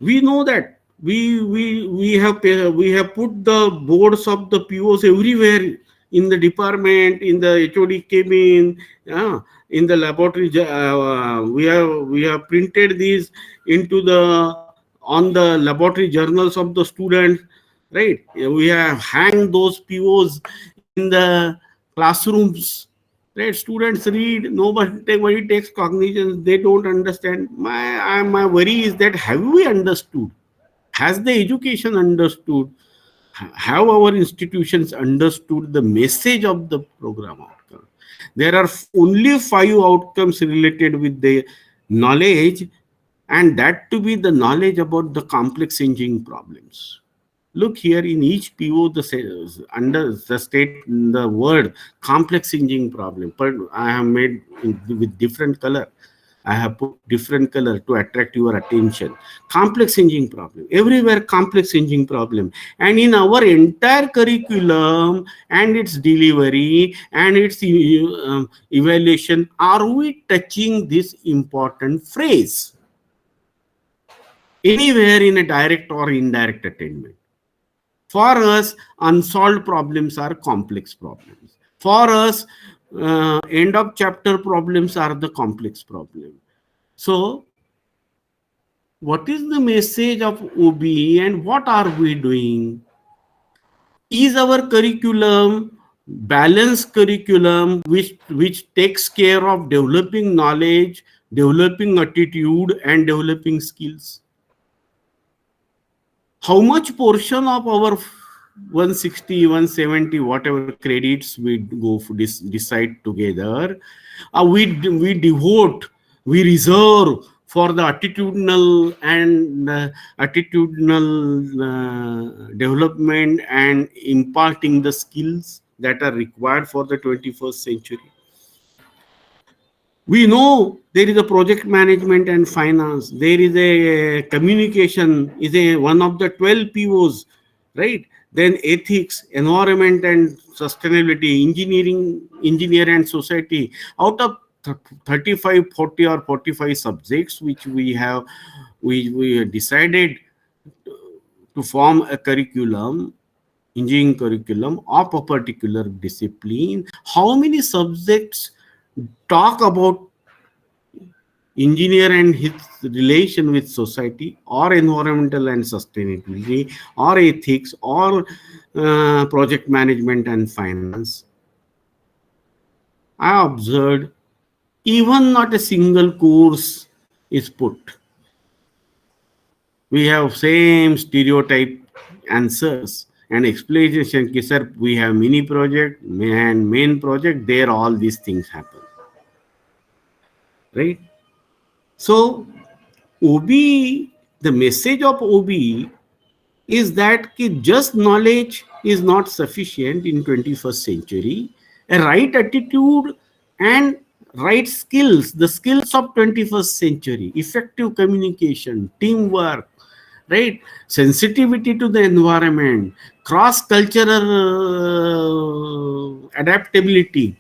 we know that we have put the boards of the POs everywhere, in the department, in the HOD cabin, in the laboratory. We have printed these into the on the laboratory journals of the students, right? We have hanged those POs in the classrooms. Right, students read, nobody takes cognizance, they don't understand. My worry is that, have we understood? Has the education understood? Have our institutions understood the message of the program outcome? There are only 5 outcomes related with the knowledge, and that to be the knowledge about the complex engineering problems. Look here, in each PO, under the state the word complex engineering problem, but I have made with different color. I have put different color to attract your attention. Complex engineering problem. Everywhere complex engineering problem. And in our entire curriculum and its delivery and its evaluation, are we touching this important phrase? Anywhere in a direct or indirect attainment. For us, unsolved problems are complex problems. For us, end of chapter problems are the complex problem. So, what is the message of OBE and what are we doing? Is our curriculum balanced curriculum which takes care of developing knowledge, developing attitude, and developing skills? How much portion of our 160, 170, whatever credits we go for decide together, we devote, we reserve for the attitudinal and development and imparting the skills that are required for the 21st century? We know there is a project management and finance. There is a communication, is a one of the 12 POs, right? Then ethics, environment and sustainability, engineer and society. Out of 35, 40 or 45 subjects which we decided to form a curriculum, engineering curriculum of a particular discipline. How many subjects talk about engineer and his relation with society, or environmental and sustainability, or ethics, or project management and finance? I observed even not a single course is put. We have same stereotype answers and explanation. Sir, we have mini project and main project, there all these things happen, right? So OB, the message of OB is that just knowledge is not sufficient in 21st century. A right attitude and right skills, the skills of 21st century, effective communication, teamwork, right, sensitivity to the environment, cross cultural adaptability,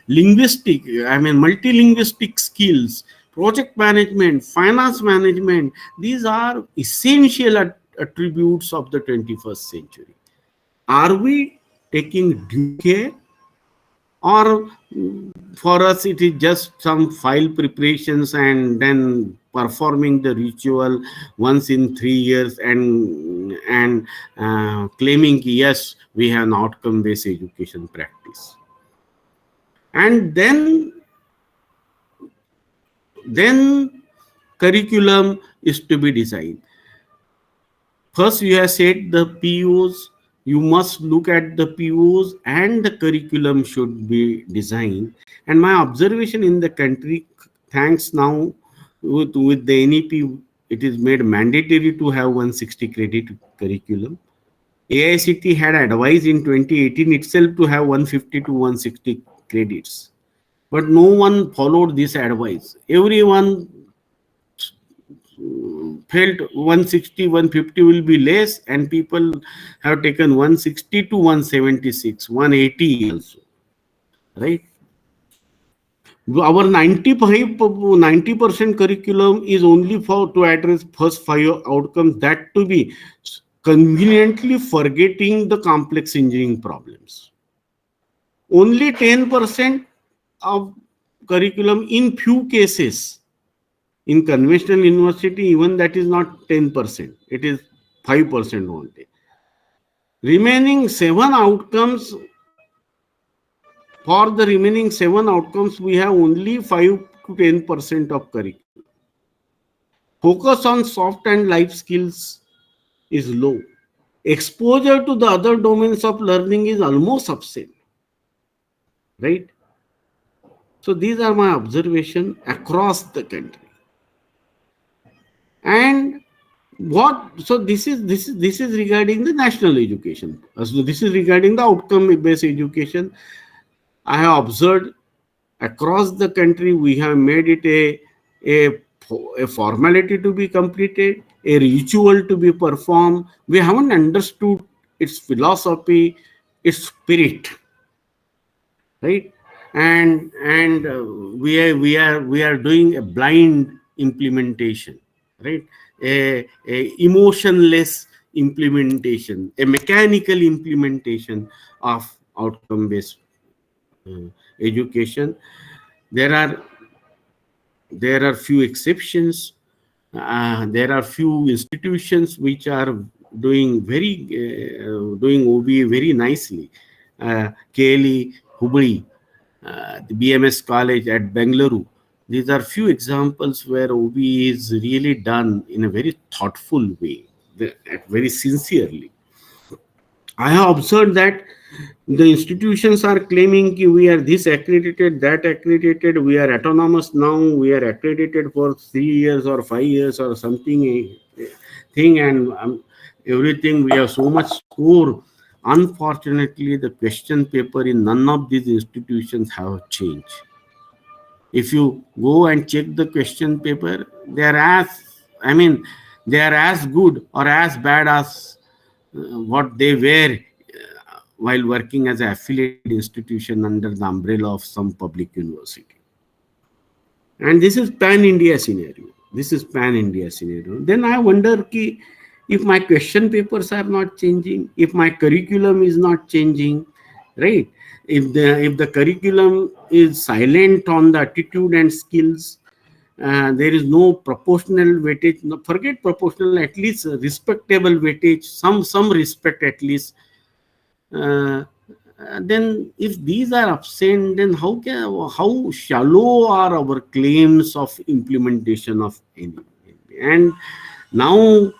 linguistic, multilinguistic skills, project management, finance management, these are essential attributes of the 21st century. Are we taking due care, or for us it is just some file preparations and then performing the ritual once in 3 years and claiming yes we have an outcome based education practice. And then curriculum is to be designed. First, you have said the POs. You must look at the POs and the curriculum should be designed. And my observation in the country, thanks now with the NEP, it is made mandatory to have 160 credit curriculum. AICT had advised in 2018 itself to have 150 to 160 credits. But no one followed this advice. Everyone felt 160 150 will be less, and people have taken 160 to 176 180 also, right? Our 90% curriculum is only for to address first 5 outcomes, that to be conveniently forgetting the complex engineering problems. Only 10% of curriculum in few cases. In conventional university, even that is not 10%, it is 5% only. Remaining 7 outcomes, for the remaining 7 outcomes, we have only 5 to 10% of curriculum. Focus on soft and life skills is low. Exposure to the other domains of learning is almost absent, right? So these are my observation across the country. And so this is regarding the national education. So this is regarding the outcome based education. I have observed across the country we have made it a formality to be completed, a ritual to be performed. We haven't understood its philosophy, its spirit, right? And we are doing a blind implementation, right? A emotionless implementation, a mechanical implementation of outcome based education. There are few exceptions. There are few institutions which are doing doing OBA very nicely. KLE Hubli, the BMS College at Bengaluru. These are few examples where OBE is really done in a very thoughtful way, very sincerely. I have observed that the institutions are claiming we are this accredited, that accredited, we are autonomous now, we are accredited for 3 years or 5 years or something thing, and everything, we have so much score. Unfortunately, the question paper in none of these institutions have changed. If you go and check the question paper, they are as good or as bad as what they were while working as an affiliated institution under the umbrella of some public university. And this is pan-India scenario. Then I wonder if my question papers are not changing, if my curriculum is not changing, right? If the curriculum is silent on the attitude and skills, there is no proportional weightage. No, forget proportional, at least respectable weightage, some respect at least. Then if these are absent, then how shallow are our claims of implementation of any? And now,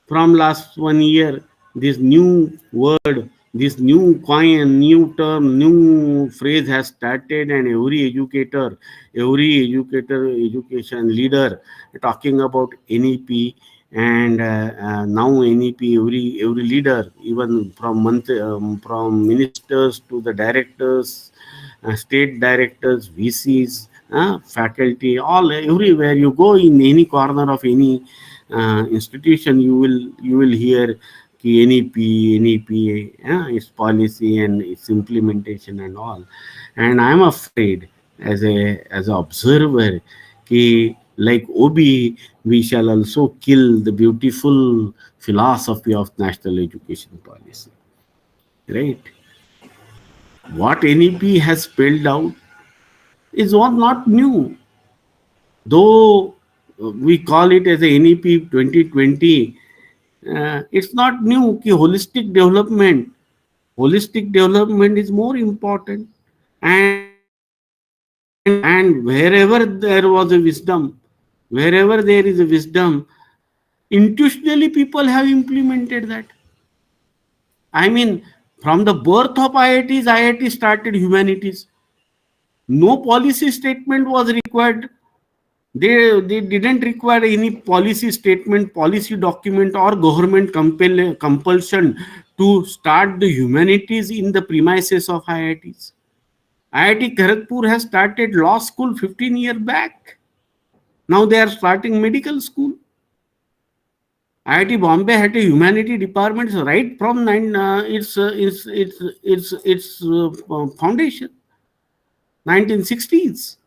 from last 1 year, this new word, this new coin, new term, new phrase has started, and every educator, education leader talking about NEP. And now NEP, every leader, even from ministers to the directors, state directors, VCs, faculty, all everywhere you go, in any corner of any institution, you will hear NEP, its policy and its implementation and all. And I'm afraid, as an observer, like OB, we shall also kill the beautiful philosophy of national education policy, right? What NEP has spelled out is not new. Though we call it as a NEP 2020, it's not new. Ki holistic development is more important. And wherever there was a wisdom, wherever there is a wisdom, intuitionally people have implemented that. I mean, from the birth of IITs, IIT started humanities. No policy statement was required. They didn't require any policy statement, policy document, or government compulsion to start the humanities in the premises of IITs. IIT Kharagpur has started law school 15 years back. Now they are starting medical school. IIT Bombay had a humanity department right from its foundation, 1960s.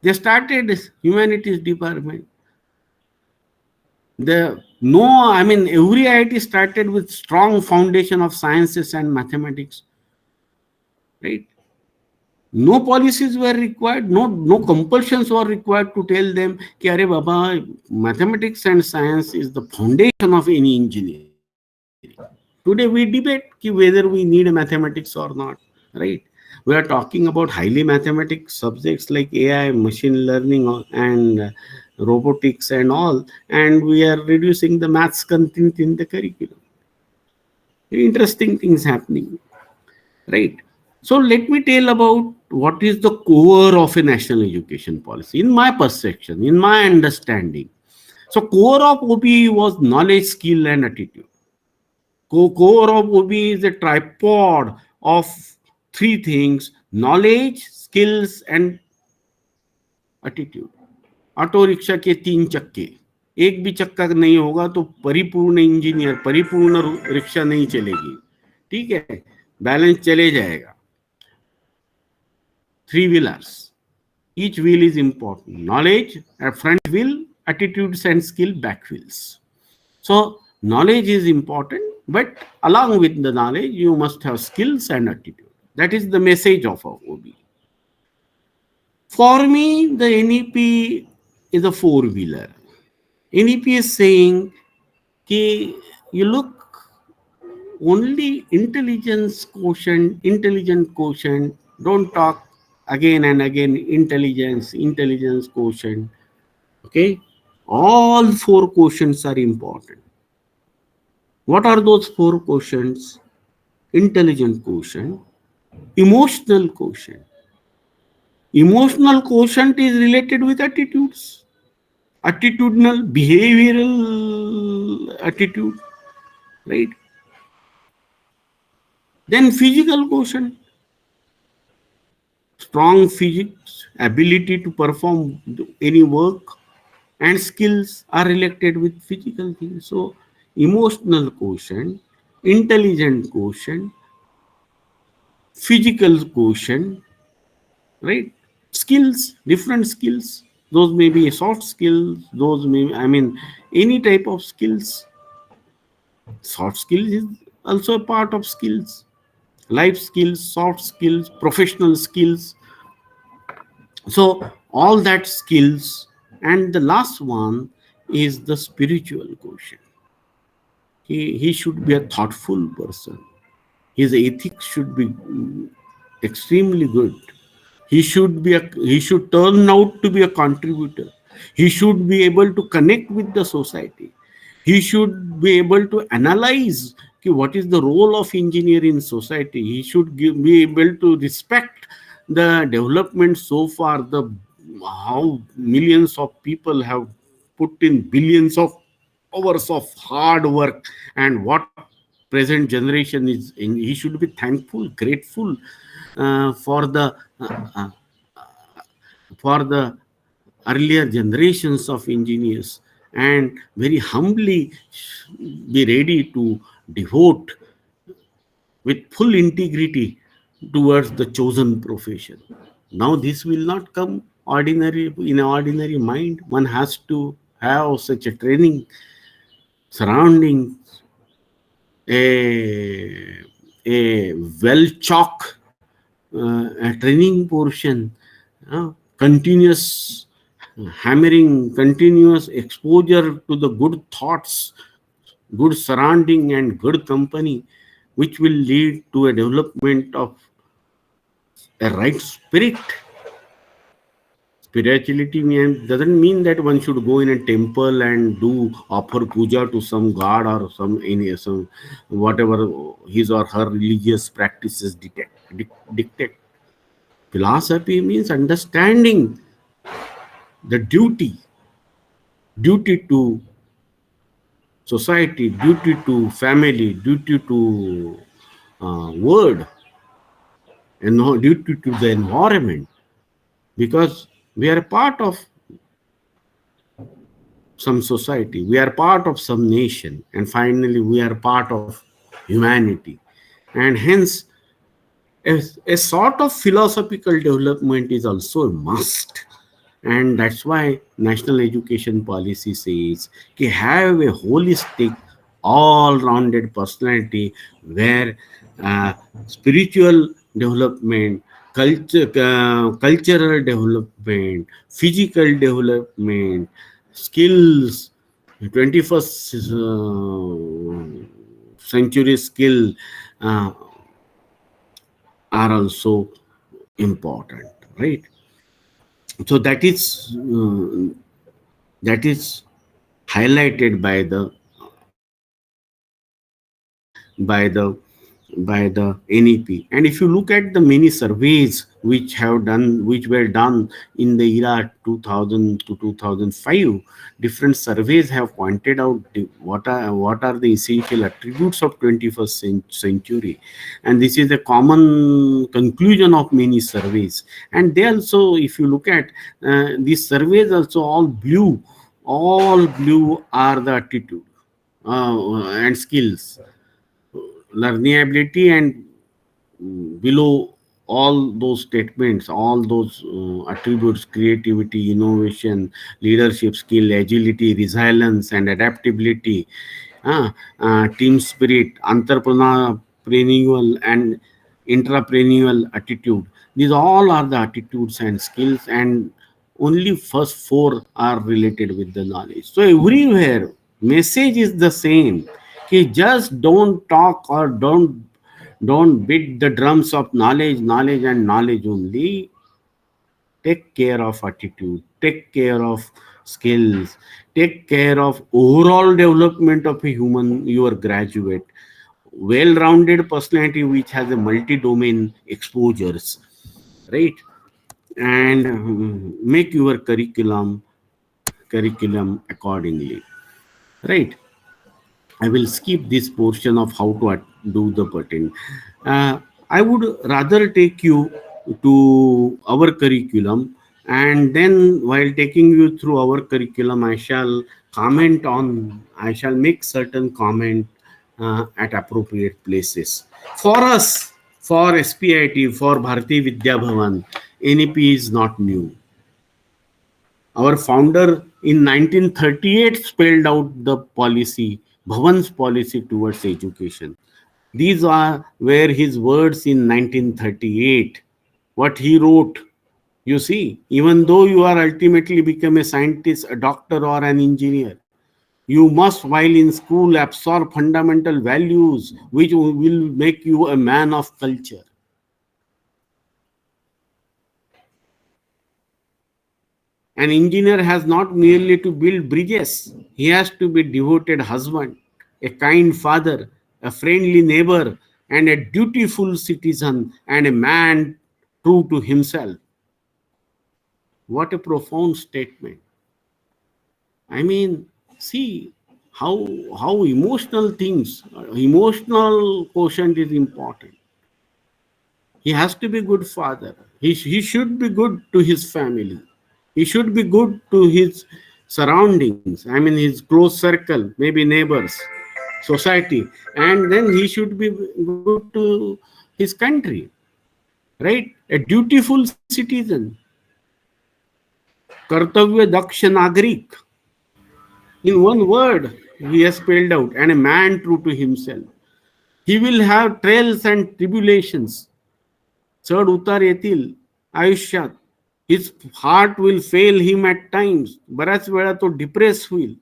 They started humanities department. Every IIT started with strong foundation of sciences and mathematics, right? No policies were required, no compulsions were required to tell them कि अरे बाबा, mathematics and science is the foundation of any engineering. Today we debate कि whether we need a mathematics or not, right? We are talking about highly mathematic subjects like AI, machine learning, and robotics and all, and we are reducing the maths content in the curriculum. Interesting things happening, right? So let me tell about what is the core of a national education policy. In my perception, in my understanding, so core of OBE was knowledge, skill, and attitude. Core of OBE is a tripod of three things: knowledge, skills, and attitude. Auto rickshaw के तीन चक्के, एक भी चक्का नहीं होगा तो परिपूर्ण इंजीनियर, परिपूर्ण रिक्शा नहीं चलेगी. ठीक है, बैलेंस चले जाएगा. Three wheelers. Each wheel is important. Knowledge, a front wheel, attitudes and skill, back wheels. So knowledge is important, but along with the knowledge, you must have skills and attitude. That is the message of our OB. For me, the NEP is a four-wheeler. NEP is saying, कि you look only intelligent quotient, don't talk again and again intelligence quotient. Okay, all four quotients are important. What are those four quotients? Intelligent quotient, emotional quotient. Emotional quotient is related with attitudes, attitudinal, behavioral attitude, right? Then physical quotient, strong physics, ability to perform any work, and skills are related with physical things. So emotional quotient, intelligent quotient, physical quotient, right? Skills, different skills. Those may be soft skills, those may, any type of skills. Soft skills is also a part of skills. Life skills, soft skills, professional skills. So all that skills. And the last one is the spiritual quotient. He should be a thoughtful person. His ethics should be extremely good. He should turn out to be a contributor. He should be able to connect with the society. He should be able to analyze what is the role of engineer in society. He should be able to respect the development so far, the how millions of people have put in billions of hours of hard work, and what present generation is in. He should be thankful, grateful for uh, the earlier generations of engineers, and very humbly be ready to devote with full integrity towards the chosen profession. Now this will not come ordinary in an ordinary mind. One has to have such a training surrounding a well chalk a training portion, continuous hammering, continuous exposure to the good thoughts, good surrounding, and good company, which will lead to a development of a right spirit. Spirituality doesn't mean that one should go in a temple and do offer puja to some god or some whatever his or her religious practices dictate. Philosophy means understanding the duty to society, duty to family, duty to world, and duty to the environment, because we are a part of some society, we are part of some nation, and finally we are part of humanity. And hence a sort of philosophical development is also a must. And that's why national education policy says to have a holistic, all-rounded personality where spiritual development, cultural development, physical development, skills, 21st century skill uh, are also important, right? So that is highlighted by the by the NEP. And if you look at the many surveys which were done in the era 2000 to 2005, different surveys have pointed out what are the essential attributes of 21st century, and this is a common conclusion of many surveys. And they also, if you look at these surveys, also all blue are the attitude and skills, learning ability, and below all those statements, all those attributes: creativity, innovation, leadership skill, agility, resilience, and adaptability, team spirit, entrepreneurial and intrapreneurial attitude. These all are the attitudes and skills, and only first four are related with the knowledge. So everywhere message is the same. Okay, just don't talk or don't beat the drums of knowledge and knowledge only. Take care of attitude, take care of skills, take care of overall development of a human, your graduate, well-rounded personality which has a multi-domain exposures, right? And make your curriculum accordingly, right? I will skip this portion of how to do the pertain. I would rather take you to our curriculum, and then while taking you through our curriculum, I shall make certain comment at appropriate places. For us, for S.P.I.T, for Bharati Vidya Bhavan, NEP is not new. Our founder in 1938 spelled out the policy, Bhavan's policy towards education. These were his words in 1938. What he wrote, you see, even though you are ultimately become a scientist, a doctor, or an engineer, you must, while in school, absorb fundamental values which will make you a man of culture. An engineer has not merely to build bridges, he has to be a devoted husband, a kind father, a friendly neighbor, and a dutiful citizen, and a man true to himself. What a profound statement. I mean, see how emotional things, emotional quotient is important. He has to be good father. He should be good to his family. He should be good to his surroundings. I mean, his close circle, maybe neighbors, society, and then he should be good to his country, right? A dutiful citizen, kartavya daksh nagrik. In one word, he has spelled out, and a man true to himself. He will have trials and tribulations. चढ उतार येतील आयुष्यात. His heart will fail him at times. बऱ्याच वेळा तो depress होईल,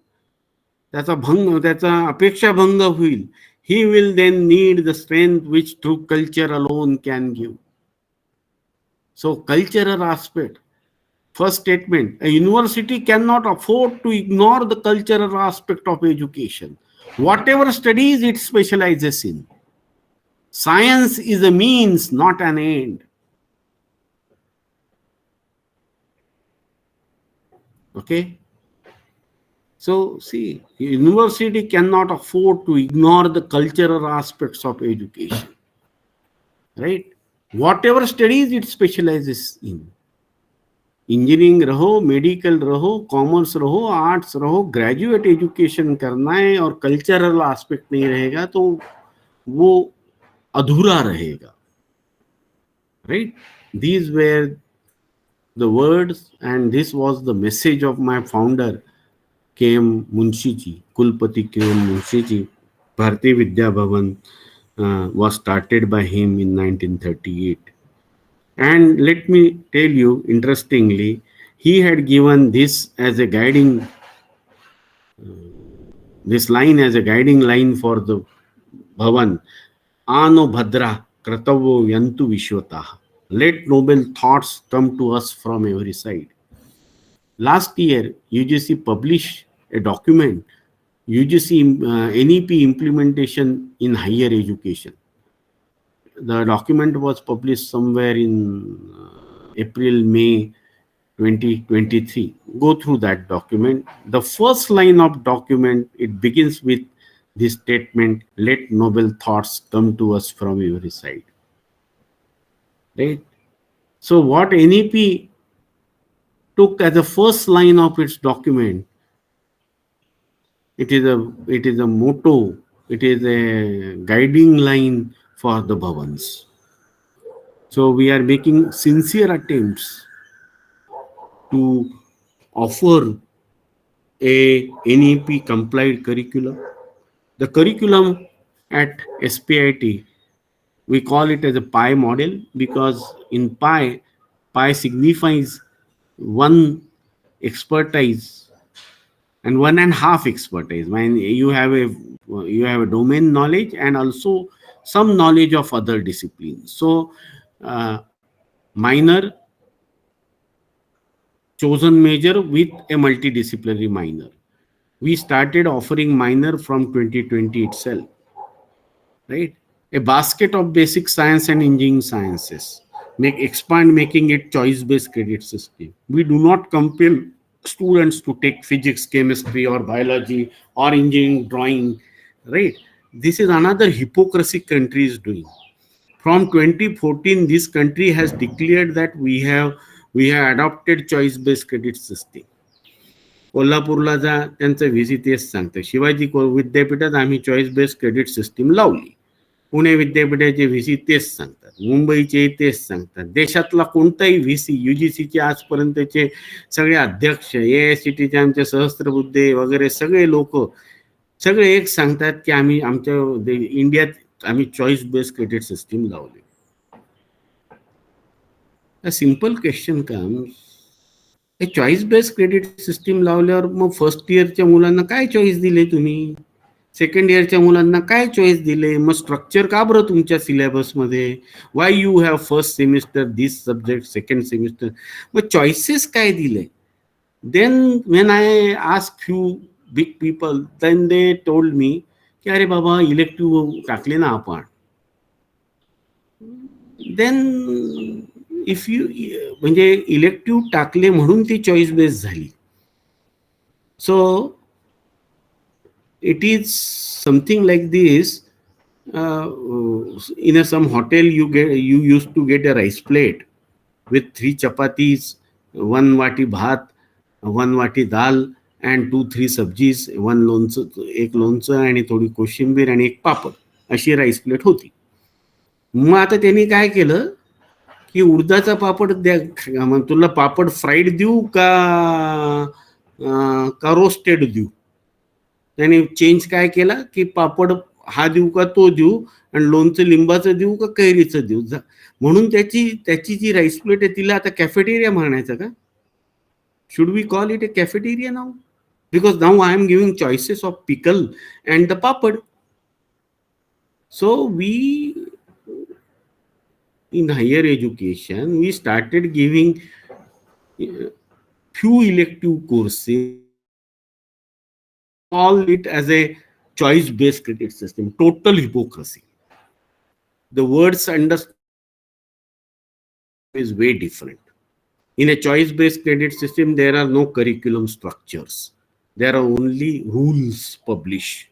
त्याचा अपेक्षा भंग होईल. He will then need the strength which through culture alone can give. So cultural aspect. First statement, a university cannot afford to ignore the cultural aspect of education. Whatever studies it specializes in. Science is a means, not an end. Okay? So, see, university cannot afford to ignore the cultural aspects of education. Right? Whatever studies it specializes in. Engineering रहो, medical रहो, commerce रहो, arts रहो, graduate education करना है और cultural aspect नहीं रहेगा तो वो अधूरा रहेगा. Right? These were the words and this was the message of my founder K M. Munshi ji, कुलपति K M. Munshi ji. Bharatiya Vidya Bhavan was started by him in 1938. And let me tell you, interestingly, he had given this as a guiding, this line as a guiding line for the Bhavan. Ano Bhadra Kratavo Yantu Vishwatah. Let noble thoughts come to us from every side. Last year, UGC published a document, UGC NEP implementation in higher education. The document was published somewhere in April, May 2023. Go through that document. The first line of document, it begins with this statement, let noble thoughts come to us from every side. Right? So what NEP took as the first line of its document, it is a motto, it is a guiding line for the Bhavans. So we are making sincere attempts to offer a NEP compliant curriculum. The curriculum at S.P.I.T, we call it as a PI model because in PI signifies one expertise and 1.5 expertise. When you have a domain knowledge and also some knowledge of other disciplines. So minor, chosen major with a multidisciplinary minor. We started offering minor from 2020 itself. Right? A basket of basic science and engineering sciences. Expand making it choice-based credit system. We do not compel students to take physics, chemistry, or biology, or engineering, drawing. Right? This is another hypocrisy country is doing. From 2014, this country has declared that we have adopted choice-based credit system. कोल्हापूरला जा, त्यांचं visi तेच सांगतं. शिवाजी विद्यापीठात आम्ही choice based credit system लावली. पुणे विद्यापीठाचे visi तेच सांगतात. मुंबईचे तेच सांगतात. देशातला कोणताही व्हीसी, युजीसीचे आजपर्यंतचे सगळे अध्यक्ष, AICTचे आमचे सहस्त्रबुद्धे वगैरे सगळे लोक सगळे एक सांगतात की आम्ही आमच्या इंडियात आम्ही चॉईस बेस्ड क्रेडिट सिस्टीम लावली. अ सिंपल क्वेश्चन कम्स, हे चॉईस बेस्ड क्रेडिट सिस्टीम लावल्यावर मग फर्स्ट इयरच्या मुलांना काय चॉईस दिले तुम्ही? सेकंड इयरच्या मुलांना काय चॉईस दिले? मग स्ट्रक्चर का बरं तुमच्या सिलेबसमध्ये? Why you have first semester this subject, second semester, मग चॉईसेस काय दिले? Then when I ask few big people, then they told me की अरे बाबा इलेक्टिव्ह टाकले ना आपण. देन इफ यू म्हणजे इलेक्टिव्ह टाकले म्हणून ती चॉईस बेस्ड झाली. सो it is something like this. In some hotel you used to get a rice plate with 3 chapatis, 1 wati bhat, 1 wati dal and 2-3 sabjis, 1 लोणचं, 1 लोणचं आणि थोडी कोशिंबीर आणि 1 पापड, अशी राईस प्लेट होती. मग आता त्यांनी काय केलं की उडदाचा पापड द्या, मग तुला पापड फ्राईड देऊ का रोस्टेड देऊ? त्यांनी चेंज काय केला की पापड हा देऊ का तो देऊ, आणि लोणचं लिंबाचं देऊ का कैरीचं देऊ, म्हणून त्याची जी राईस प्लेट आहे तिला आता कॅफेटेरिया म्हणायचं का? Should we call it a cafeteria now? Because now I am giving choices of pickle and the papad. So in higher education, we started giving few elective courses, call it as a choice-based credit system. Total hypocrisy. The words understood is way different. In a choice-based credit system, there are no curriculum structures. There are only rules published,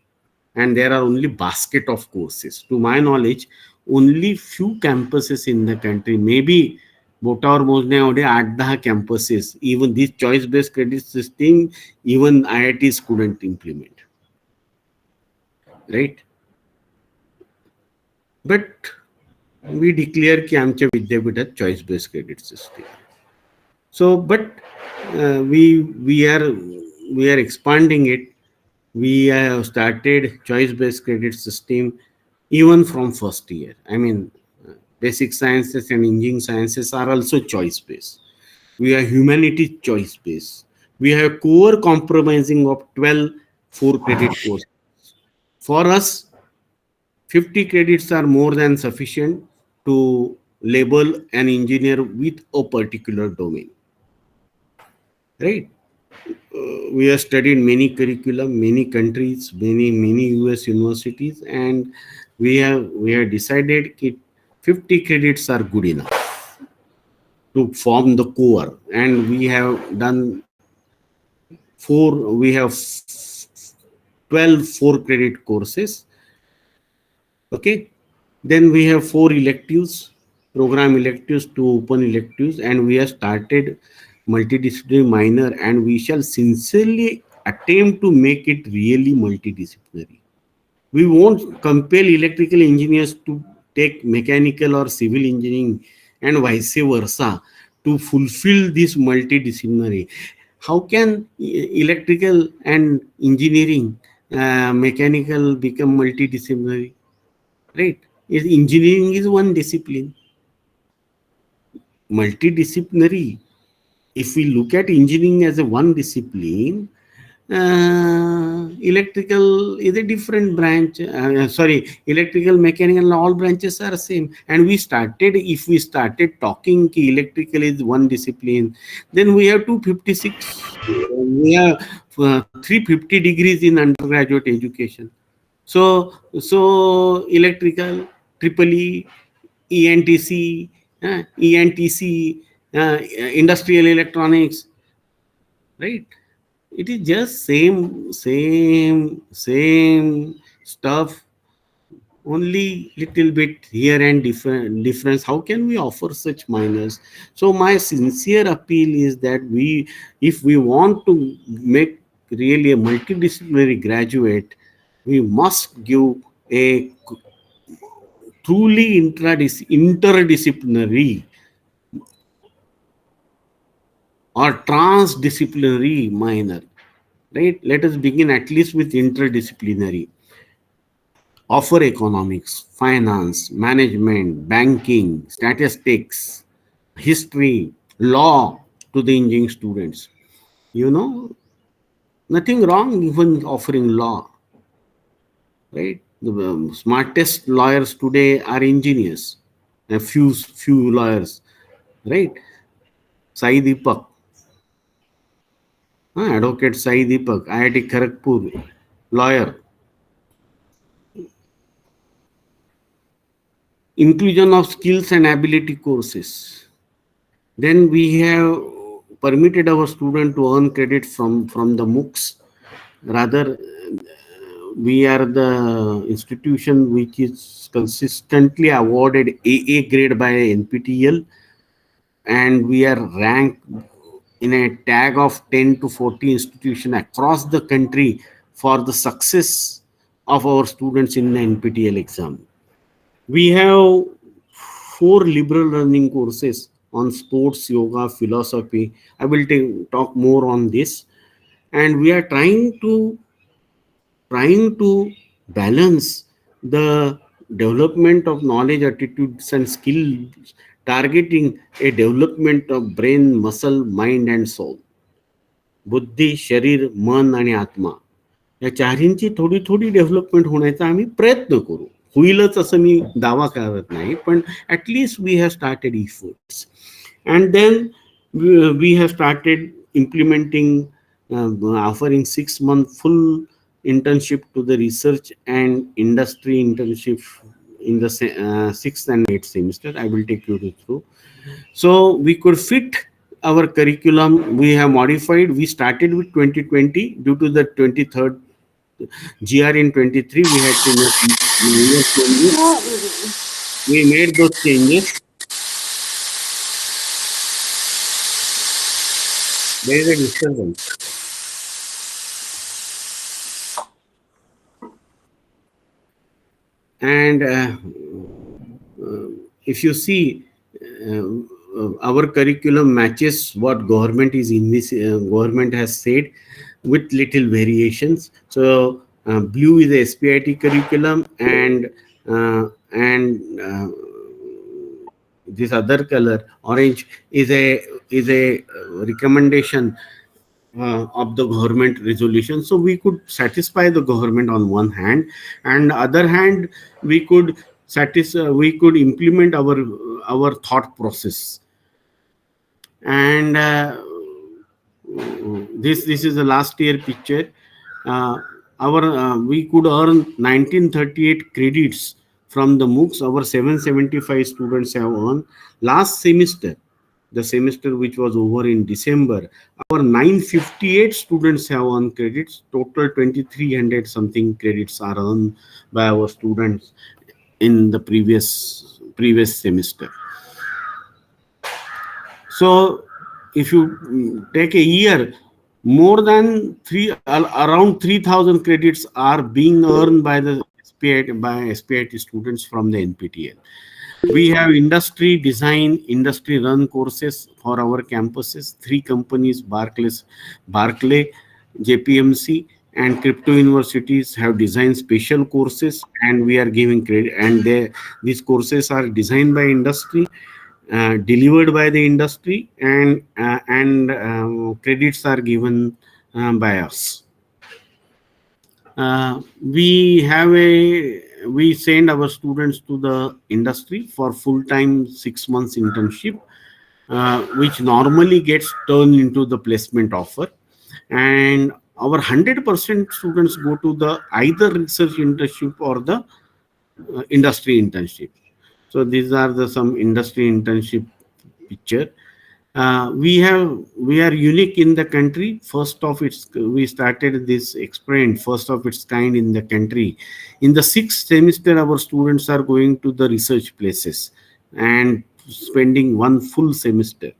and there are only basket of courses. To my knowledge, only few campuses in the country, maybe बोटावर मोजण्याएवढे 8-10 campuses, even this choice-based credit system, even IITs couldn't implement. Right? But we declare की आमच्या विद्यापीठात choice-based credit system. So, but we are expanding it. We have started choice-based credit system even from first year. I mean, basic sciences and engineering sciences are also choice-based. We are humanities choice-based. We have core compromising of 12 4-credit courses. For us, 50 credits are more than sufficient to label an engineer with a particular domain. Right? We have studied many curriculum, many countries, many US universities, and we have decided that 50 credits are good enough to form the core, and we have done we have 12 4-credit courses. Okay, then we have 4 electives, program electives, 2 open electives, and we have started multidisciplinary minor, and we shall sincerely attempt to make it really multidisciplinary. We won't compel electrical engineers to take mechanical or civil engineering and vice versa to fulfill this multidisciplinary. How can electrical and engineering, mechanical become multidisciplinary? Right? Engineering is one discipline. Multidisciplinary. If we look at engineering as a one discipline, electrical is a different branch. Electrical, mechanical, all branches are same. And if we started talking electrical is one discipline, then we have 256. We have 350 degrees in undergraduate education. So electrical, triple ENTC, ENTC, industrial electronics, right? It is just same stuff, only little bit here and difference. How can we offer such minors? So my sincere appeal is that if we want to make really a multidisciplinary graduate, we must give a truly interdisciplinary or transdisciplinary minor. Right? Let us begin at least with interdisciplinary. Offer economics, finance, management, banking, statistics, history, law to the engineering students. Nothing wrong even offering law. Right? The smartest lawyers today are engineers. A few lawyers. Right? Sai Deepak. Advocate Sai Deepak, IIT Kharagpur, lawyer. Inclusion of skills and ability courses. Then we have permitted our student to earn credit from the MOOCs. Rather, we are the institution which is consistently awarded AA grade by NPTEL, and we are ranked in a tag of 10 to 40 institutions across the country for the success of our students in the NPTEL exam. We have 4 liberal learning courses on sports, yoga, philosophy. I will talk more on this. And we are trying to balance the development of knowledge, attitudes, and skills, targeting a development of brain, muscle, mind, and soul. बुद्धी, शरीर, मन आणि आत्मा या चारहींची थोडी थोडी development होण्याचा आम्ही प्रयत्न करू. होईलच असं मी दावा करत नाही, पण at least we have started efforts. And then we have started implementing, offering 6 month full internship to the research and industry internship in the sixth and eighth semester. I will take you through. So we could fit our curriculum. We have modified. We started with 2020 due to the 23rd GR in 23. We had to make major changes. We made those changes. There is a disturbance. And if you see, our curriculum matches what government is in this government has said, with little variations. So blue is a S.P.I.T curriculum, and this other color, orange, is a recommendation of the government resolution. So we could satisfy the government on one hand, and other hand we could we could implement our thought process. And this is the last year picture. Our we could earn 1938 credits from the MOOCs. Our 775 students have earned. Last semester, the semester which was over in December, our 958 students have earned credits. Total 2300 something credits are earned by our students in the previous semester. So if you take a year, more than around 3000 credits are being earned by the S.P.I.T students from the NPTEL. We have industry design, industry run courses for our campuses. 3 companies, Barclay, JPMC, and crypto universities have designed special courses, and we are giving credit. And these courses are designed by industry, delivered by the industry, and credits are given by us. We send our students to the industry for full-time 6 months internship, which normally gets turned into the placement offer. And our 100% students go to the either research internship or the industry internship. So these are the some industry internship picture. We are unique in the country. We started this experiment, first of its kind in the country. In the 6th semester, our students are going to the research places and spending one full semester.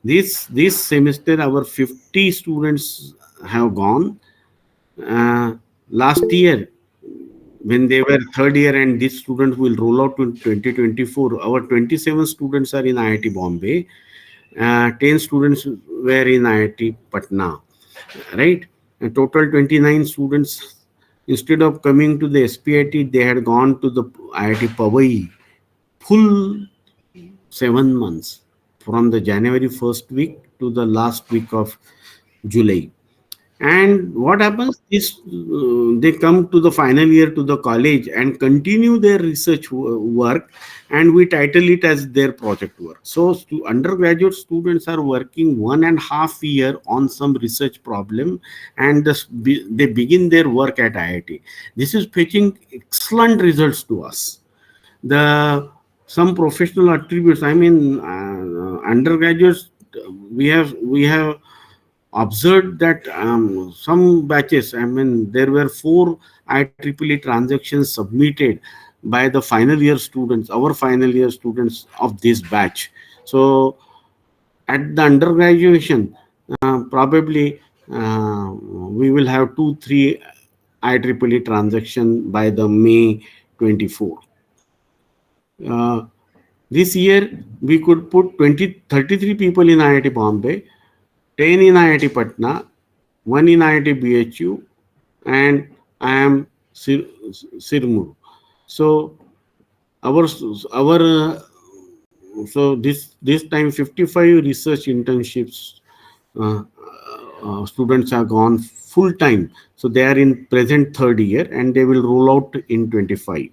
This semester, our 50 students have gone. Last year, when they were third year, and this student will roll out in 2024, our 27 students are in IIT Bombay. 10 students were in IIT Patna, right? A total 29 students. Instead of coming to the S.P.I.T, they had gone to the IIT Powai. Full 7 months, from the January 1st week to the last week of July. And what happens is, they come to the final year to the college and continue their research work, and we title it as their project work. So undergraduate students are working 1.5 years on some research problem, and they begin their work at IIT. This is fetching excellent results to us. Some professional attributes, I mean, undergraduates, we have observed that some batches, I mean, there were 4 IEEE transactions submitted by the final year students, our final year students of this batch. So at the undergraduation, probably we will have 2-3 IEEE transaction by the May 24. This year we could put 33 people in IIT Bombay, 10 in IIT Patna, 1 in IIT BHU, and I am Sirmur. So our our so this time 55 research internships uh, students have gone full time. So they are in present third year and they will roll out in 25.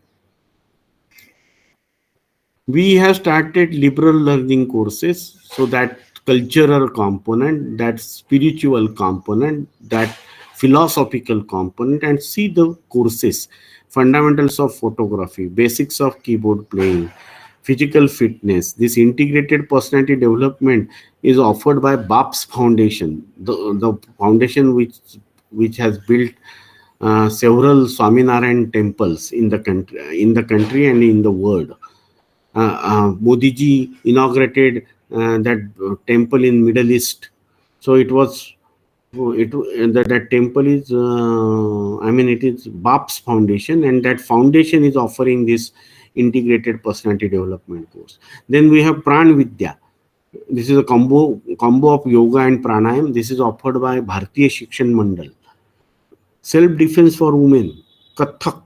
We have started liberal learning courses, so that cultural component, that spiritual component, that philosophical component, and see the courses: fundamentals of photography, basics of keyboard playing, physical fitness. This integrated personality development is offered by BAPS Foundation, the foundation which has built several Swaminarayan temples in the country and in the world. Modi ji inaugurated that temple in Middle East. So it was that temple is it is BAPS Foundation, and that foundation is offering this integrated personality development course. Then we have Pran Vidya. This is a combo of yoga and pranayam. This is offered by Bharatiya Shikshan Mandal. Self defense for women, Kathak,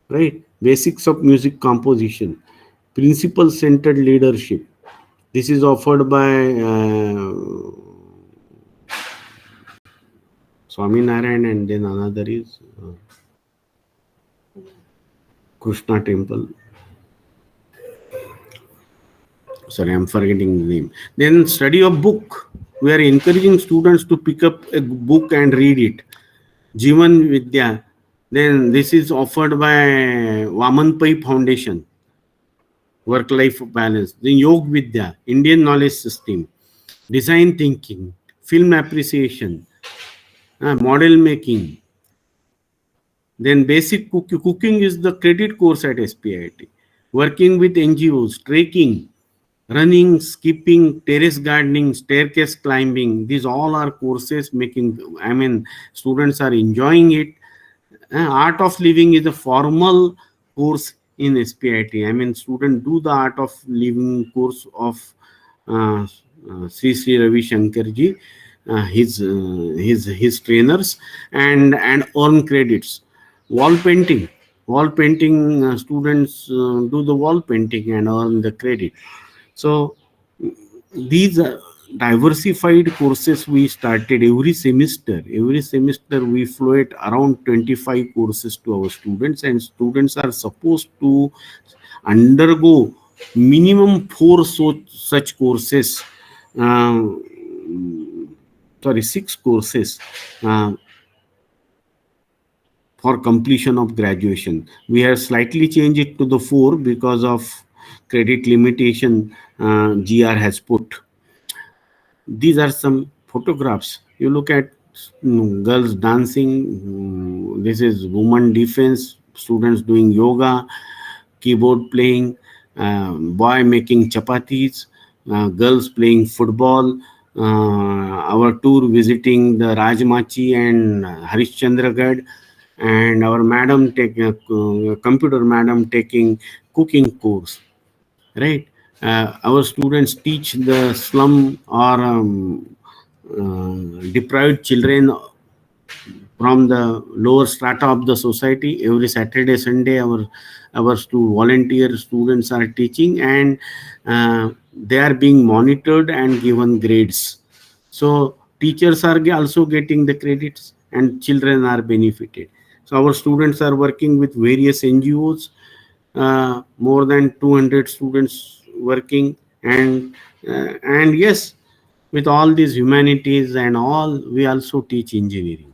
right? Basics of music composition, principle centered leadership. This is offered by Swaminarayan, and then another is Krishna Temple. Sorry, I'm forgetting the name. Then study of book. We are encouraging students to pick up a book and read it. Jivan Vidya. Then this is offered by Vaman Pai Foundation. Work-life balance. Then Yog Vidya, Indian knowledge system, design thinking, film appreciation, model making. Then basic cooking is the credit course at S.P.I.T. Working with NGOs, trekking, running, skipping, terrace gardening, staircase climbing. These all are courses making, students are enjoying it. Art of living is a formal course in S.P.I.T. Students do the art of living course of Sri Ravi Shankar ji, his trainers, and earn credits. Wall painting students do the wall painting and earn the credit. So these diversified courses we started every semester we float around 25 courses to our students, and students are supposed to undergo minimum four such courses, um, sorry, six courses for completion of graduation. We have slightly changed it to the four because of credit limitation GR has put. These are some photographs. You look at girls dancing. This is woman defense. Students doing yoga, keyboard playing, boy making chapatis, girls playing football. Our tour visiting the Rajmachi and Harishchandragarh, and our madam taking computer madam taking cooking course, right? Our students teach the slum or deprived children from the lower strata of the society. Every Saturday, Sunday, our volunteer students are teaching, and they are being monitored and given grades. So teachers are also getting the credits, and children are benefited. So our students are working with various NGOs, more than 200 students working, and yes, with all these humanities and all, we also teach engineering,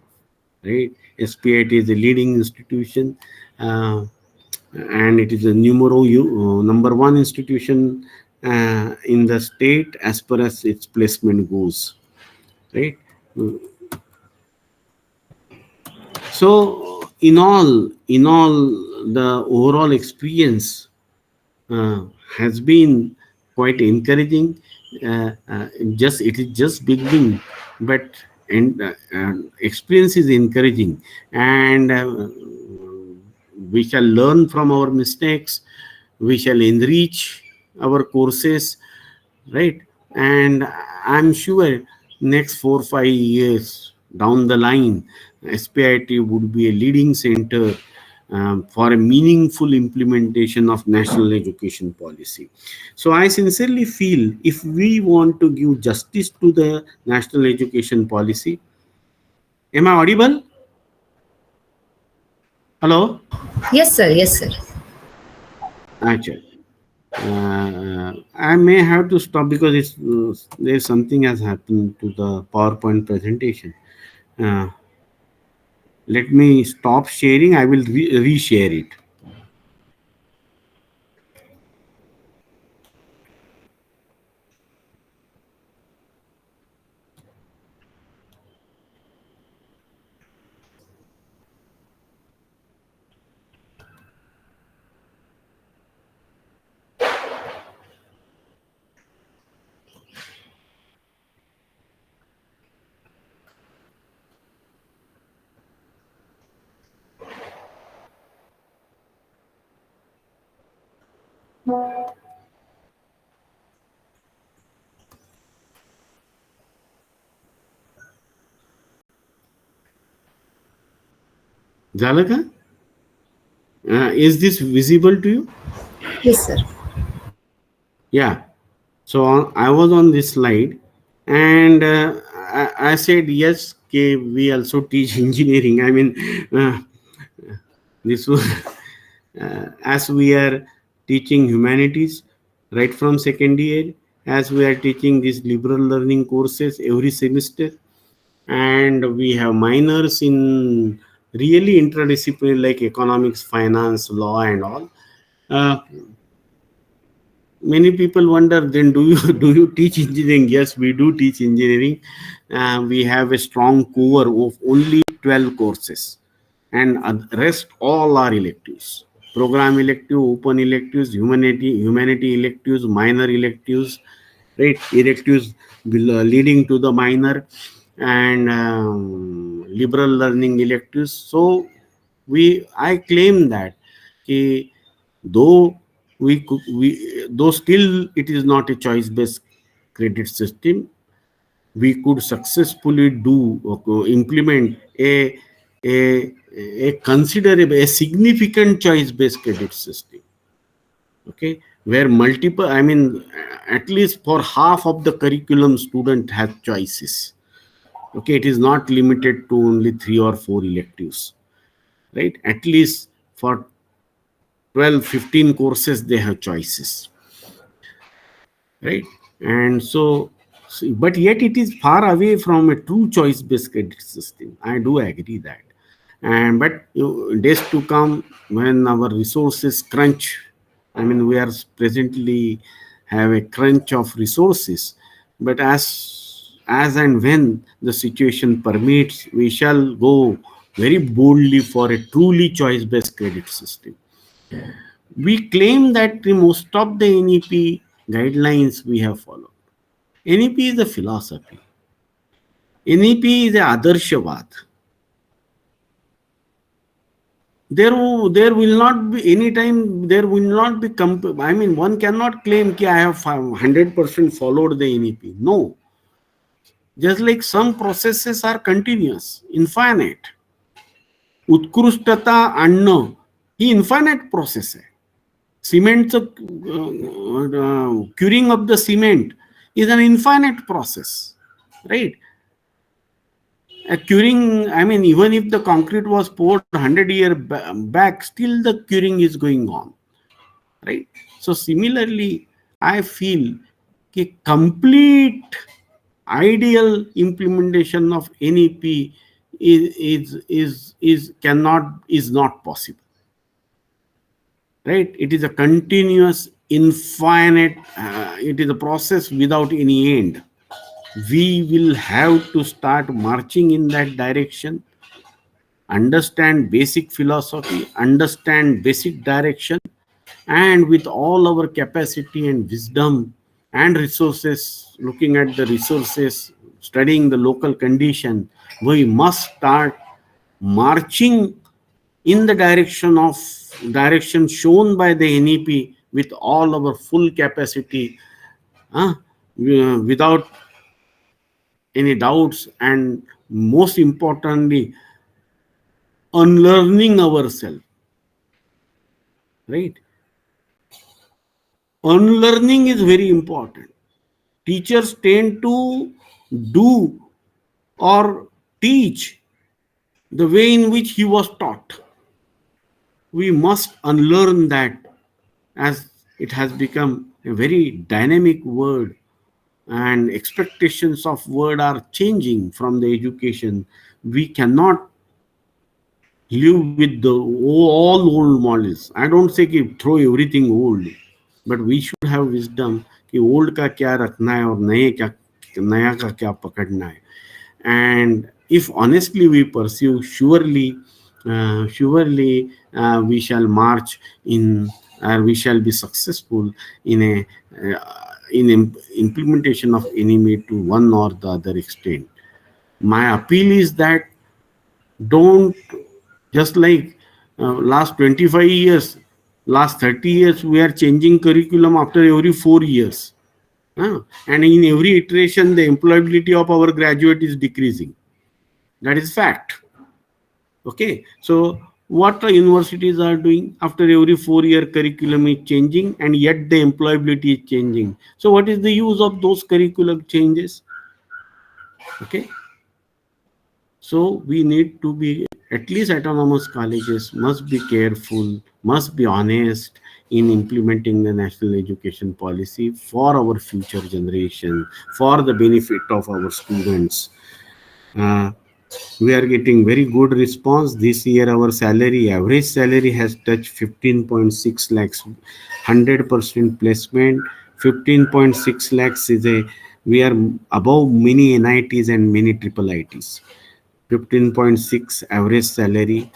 right? S.P.I.T is a leading institution, uh, and it is a number one institution in the state as far as its placement goes, right? So in all the overall experience has been quite encouraging. Just it is just beginning, but and experience is encouraging, and we shall learn from our mistakes. We shall enrich our courses, right? And I'm sure next 4 5 years down the line, SPIT would be a leading center for a meaningful implementation of national education policy. So I sincerely feel if we want to give justice to the national education policy, am I audible? Hello? Yes, sir. Yes, sir. Actually, I may have to stop because there's something has happened to the PowerPoint presentation. Uh, Let me stop sharing. I will reshare it. झालं का? Is this visible to you? Yes, sir. Yeah. So I was on this slide, and I said yes. Okay, we also teach engineering. I mean, uh, this was as we are teaching humanities right from second year, as we are teaching these liberal learning courses every semester, and we have minors in really interdisciplinary like economics, finance, law, and all. Uh, Many people wonder, then do you do you teach engineering? Yes, we do teach engineering. We have a strong core of only 12 courses, and rest all are electives: program elective, open electives, humanity electives, minor electives, right? Electives leading to the minor, and liberal learning electives. So I claim that though though still it is not a choice based credit system, we could successfully implement a a considerable, a significant choice based credit system, okay, where multiple, I mean, at least for half of the curriculum student has choices. Okay, it is not limited to only 3 or 4 electives, right? At least for 12, 15 courses they have choices, right? And but yet it is far away from a true choice based credit system. I do agree that. And but days to come, when our resources crunch, I mean, we are presently have a crunch of resources, but as and when the situation permits, we shall go very boldly for a truly choice based credit system. We claim that the most of the NEP guidelines we have followed. NEP is a philosophy. NEP is a Adarshavad. There will not be any time, there will not be, I mean, one cannot claim that I have 100% followed the NEP. No. Just like some processes are continuous, infinite. उत्कृष्टता आणणं ही infinite process आहे. सिमेंटचं curing of the cement is an infinite process, right? Curing, I mean, even if the concrete was poured 100 years back, still the curing is going on, right? So similarly, I feel a complete ideal implementation of NEP is not possible, right? It is a continuous, infinite, it is a process without any end. We will have to start marching in that direction, understand basic philosophy, understand basic direction, and with all our capacity and wisdom and resources, looking at the resources, studying the local condition, we must start marching in the direction shown by the NEP with all our full capacity, without any doubts, and most importantly, unlearning ourselves, right? Unlearning is very important. Teachers tend to do or teach the way in which he was taught. We must unlearn that, as it has become a very dynamic word, and expectations of word are changing from the education. We cannot live with the all old models. I don't say कि throw everything old, but we should have wisdom कि old का क्या रखना है और नया का क्या पकड़ना है. And if honestly we pursue, surely we shall march in, we shall be successful in a implementation of enemy to one or the other extent. My appeal is that don't just like last 25 years, last 30 years, we are changing curriculum after every 4 years. And in every iteration, the employability of our graduate is decreasing. That is fact. Okay. So what the universities are doing after every 4 year curriculum is changing, and yet the employability is changing. So what is the use of those curriculum changes? Okay. So we need to be, at least autonomous colleges must be careful, must be honest in implementing the national education policy for our future generation, for the benefit of our students. Uh, we are getting very good response this year. Our salary, average salary, has touched 15.6 lakhs, 100% placement. 15.6 lakhs is a, we are above many NITs and many triple ITs. 15.6 average salary,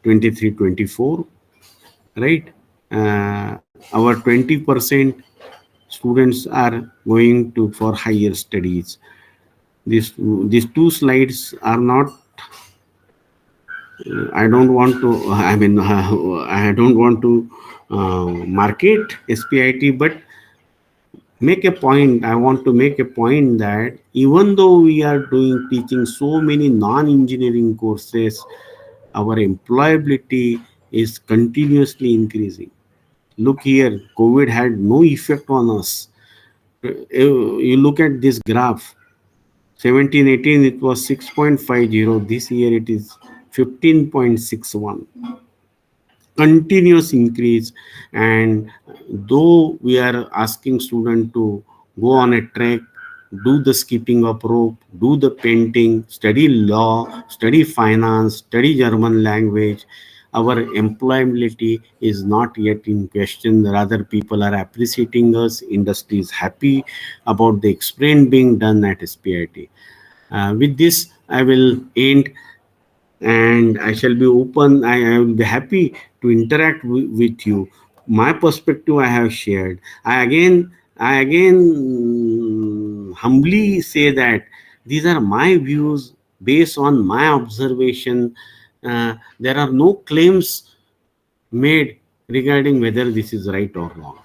23-24, right? Our 20% students are going to for higher studies. These two slides are not, I don't want to, I don't want to market S.P.I.T, but make a point. I want to make a point that even though we are teaching so many non-engineering courses, our employability is continuously increasing. Look here, COVID had no effect on us. You look at this graph, 17-18 it was 6.50, this year it is 15.61, continuous increase. And though we are asking students to go on a trek, do the skipping of rope, do the painting, study law, study finance, study German language, our employability is not yet in question. Rather, people are appreciating us. Industry is happy about the experiment being done at S.P.I.T. With this, I will end, and I shall be open. I will be happy to interact with you. My perspective I have shared. I again humbly say that these are my views based on my observation. There are no claims made regarding whether this is right or wrong.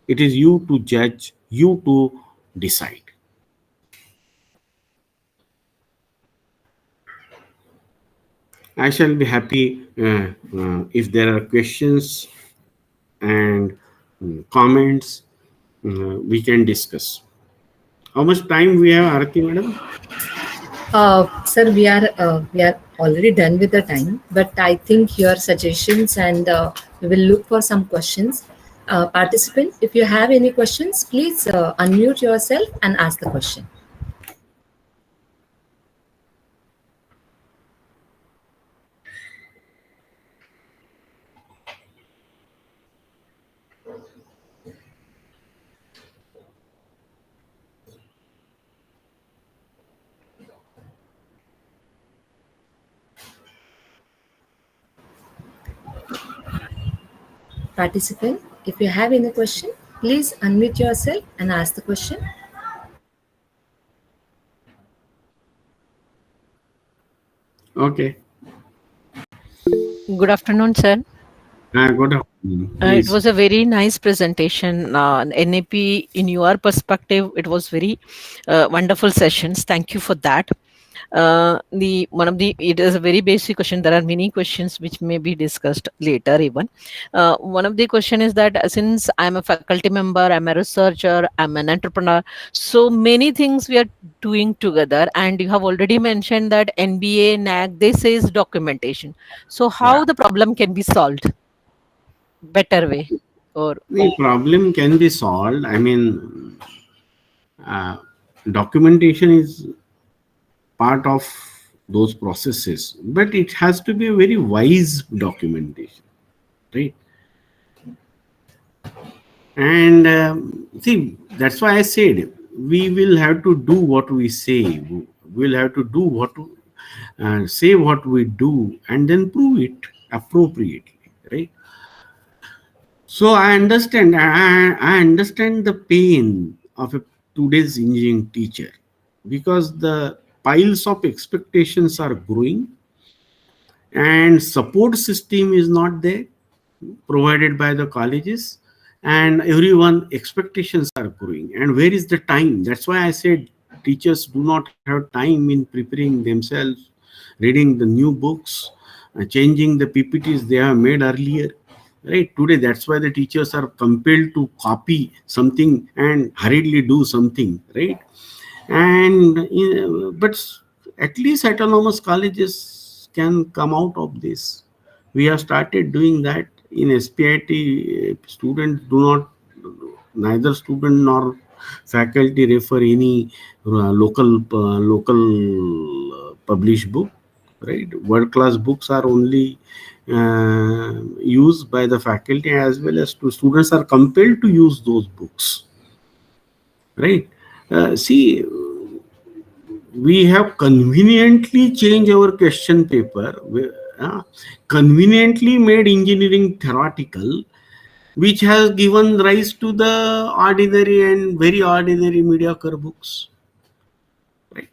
It is you to judge, you to decide. I shall be happy if there are questions and comments, we can discuss. How much time we have, Arati madam? Sir, we are already done with the time, but I think your suggestions and we will look for some questions. Participant, if you have any questions, please unmute yourself and ask the question. Participant, if you have any question, please unmute yourself and ask the question. Okay. Good afternoon, sir. Good afternoon. It Please. was a very nice presentation. NEP, in your perspective, it was very wonderful sessions. Thank you for that. The one of the it is a very basic question. There are many questions which may be discussed later even. One of the question is that since I'm a faculty member, I'm a researcher, I'm an entrepreneur, so many things we are doing together, and you have already mentioned that NBA, NAC, this is documentation. So Yeah. how the problem can be solved better way? Or The problem can be solved. I mean, uh, documentation is part of those processes, but it has to be a very wise documentation, right? And see, that's why I said we will have to do what we say. We'll have to do what say what we do, and then prove it appropriately, right? So I understand. I understand the pain of a today's engineering teacher because the piles of expectations are growing and support system is not there provided by the colleges, and everyone expectations are growing, and where is the time? That's why I said teachers do not have time in preparing themselves, reading the new books, changing the ppts they have made earlier, right? Today that's why the teachers are compelled to copy something and hurriedly do something, right? And but at least autonomous colleges can come out of this. We have started doing that in S.P.I.T. Students do not, neither student nor faculty refer any local published book, right? World class books are only used by the faculty, as well as to students are compelled to use those books, right? See, we have conveniently changed our question paper, conveniently made engineering theoretical, which has given rise to the ordinary and very ordinary mediocre books, right?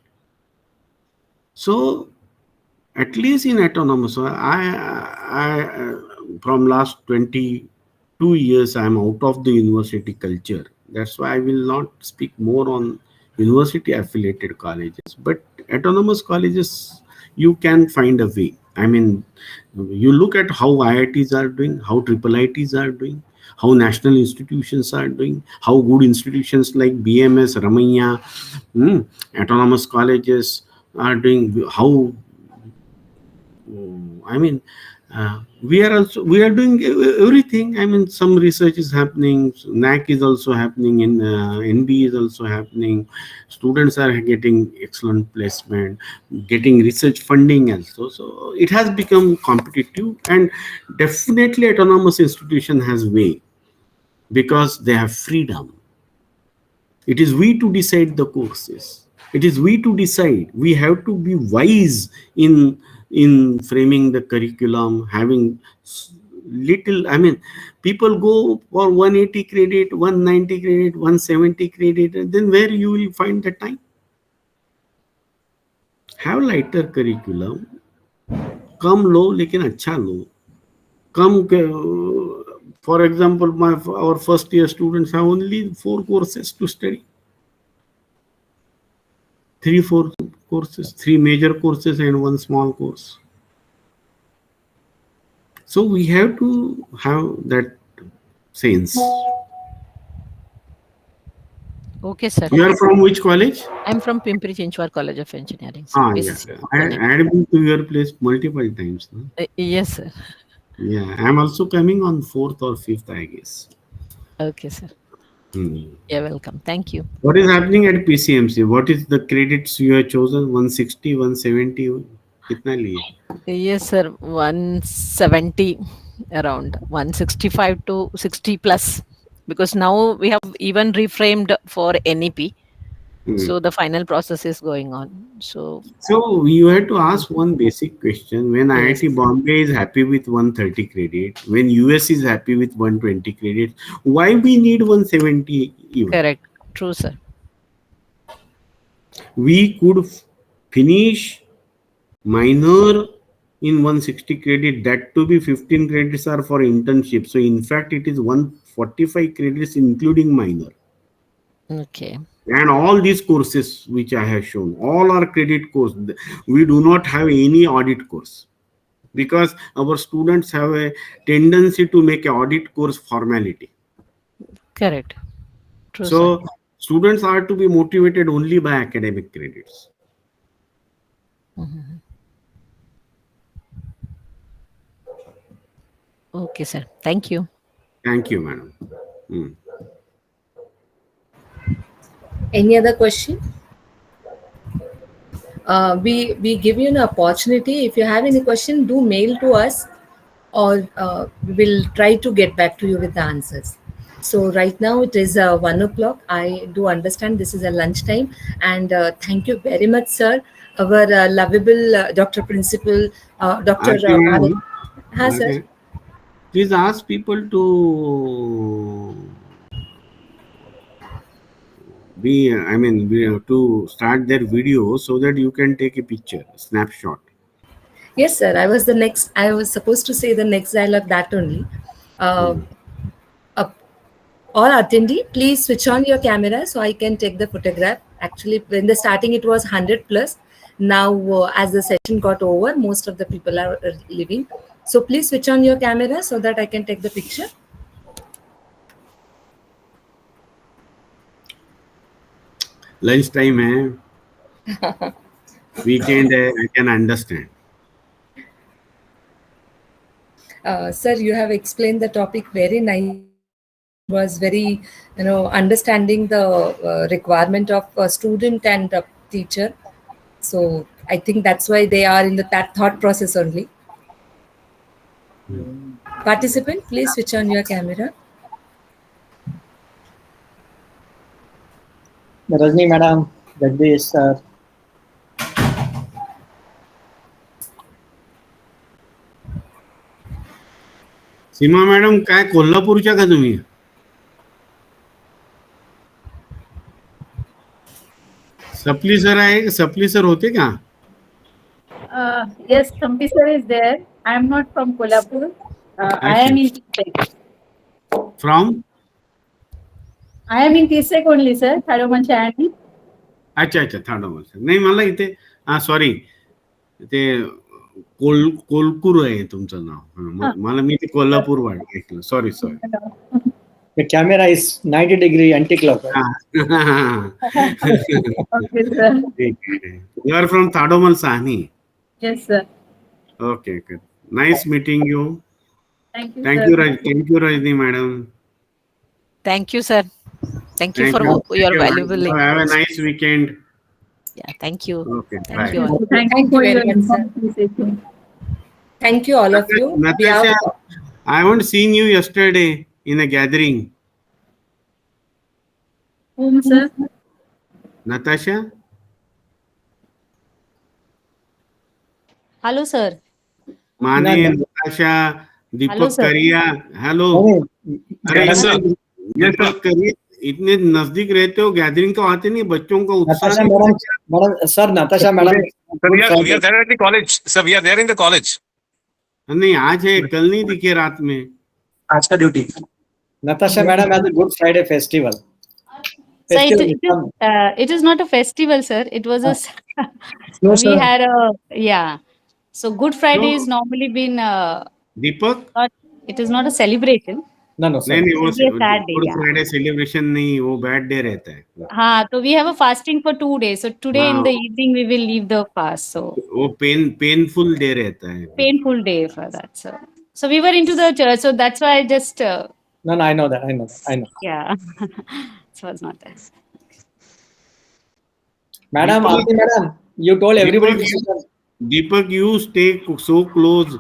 So at least in autonomous, from last 22 years I am out of the university culture. That's why I will not speak more on university affiliated colleges, but autonomous colleges, you can find a way. I mean, you look at how IITs are doing, how triple IITs are doing, how national institutions are doing, how good institutions like BMS, Ramaiah, autonomous colleges are doing, how I mean, we are doing everything. I mean, some research is happening. NAC is also happening. In NB is also happening. Students are getting excellent placement, getting research funding also. So it has become competitive, and definitely autonomous institution has way because they have freedom. It is we to decide the courses. It is we to decide. We have to be wise in framing the curriculum, having little. I mean, people go for 180 credit, 190 credit, 170 credit, and then where you will find the time? Have lighter curriculum. कम लो लेकिन अच्छा लो. कम for example, our first year students have only 4 courses to study. 4 courses, 3 major courses and 1 small course. So we have to have that sense. okay, sir. You are from which college? I'm from Pimpri Chinchwad College of Engineering, sir. Yeah. I had been to your place multiple times. No? Yes, sir. Yeah, I'm also coming on 4th or 5th, I guess. Okay, sir. You're welcome. Thank you. What is happening at PCMC? What is the credits you have chosen? 160, 170? Kitna liye? Yes, sir. 170, around 165 to 60 plus. Because now we have even reframed for NEP. So the final process is going on. So you have to ask one basic question. When Yes. IIT Bombay is happy with 130 credit, when US is happy with 120 credit, why we need 170 even? correct. True, sir. We could finish minor in 160 credit, that to be 15 credits are for internship. So in fact, it is 145 credits including minor. Okay. And all these courses which I have shown, all are credit course. We do not have any audit course because our students have a tendency to make a audit course formality. Correct. True, sir. So students are to be motivated only by academic credits. Okay, sir. Thank you. Thank you, madam. Any other question? We give you an opportunity. If you have any question, do mail to us, or we will try to get back to you with the answers. So right now it is 1 o'clock. I do understand this is a lunchtime, and thank you very much, sir. Our lovable Dr. Principal, Dr. Aarti madam, Ha, sir. okay. Please ask people to we have to start their video so that you can take a picture, snapshot. Yes, sir. I was supposed to say the next dialogue that only. Uh, uh, all attendee, please switch on your camera so I can take the photograph. Actually, in the starting it was 100 plus. Now, as the session got over, most of the people are leaving. So please switch on your camera so that I can take the picture. Lunch time weekend I can understand. Sir, you have explained the topic very nicely. Was very, understanding the requirement of a student and a teacher. So I think that's why they are in that thought process only. Participant, please switch on your camera. Rajni madam, Jagdish sir. Seema madam काय कोल्हापूरच्या का तुम्ही? Supply sir आहे, supply sir होते का? Yes, Sampi sir is there. I am not from Kolhapur. I am in Tisek. From? I am in Tisek only, sir. Tharoman Chayani. अच्छा अच्छा थाडोमल sir. नाही मला इथे सॉरी ते कोलकूर आहे तुमचं नाव. मला मी ते कोल्हापूर ऐकलं. Sorry. The camera is 90 degree anti-clockwise. Okay, sir. You are from Thadomal Sahni. Yes, sir. Okay, good. Nice meeting you. Thank you, Thank sir. you, Thank you, Rajni madam. Thank you, sir. Thank you Thank for you. your valuable Have a inputs. nice weekend. Yeah, thank you. Okay, Thank bye. you all. Thank Thank you for you your very much, sir. information. Thank you, all of you. We have, Natasha, I haven't seen you yesterday in a gathering. Whom, sir? Natasha? Hello, sir. Mane, Natasha, Hello, Deepak sir. Karia. Hello. अरे Yes, sir. दीपक करिए, इतने नजदीक रहते हो, gathering तो आते नहीं, बच्चों का उत्साह Natasha नहीं madam, sir, Natasha madam. Sir, we are there at the college. Sir, we are there in the college. नहीं आज है, कल नहीं दिखे रात में. आज का duty. Natasha madam has a Good Friday festival. Sir, Festival. it is not a festival, sir. It was a. No, we sir. had a yeah. So Good Friday No. is normally been. Deepak It is not a celebration. No, sir. नहीं वो It is a sad day, good yeah. Friday celebration नहीं, वो bad day रहता है. हाँ, so we have a fasting for 2 days. So today in the evening we will leave the fast. So वो painful day रहता है. painful day for that. So we were into the church. So that's why I just No, I know that. I know. yeah. So it's not that. Madam, Deepak- Aarti madam, you told everybody to sit on. Deepak, you stay so close.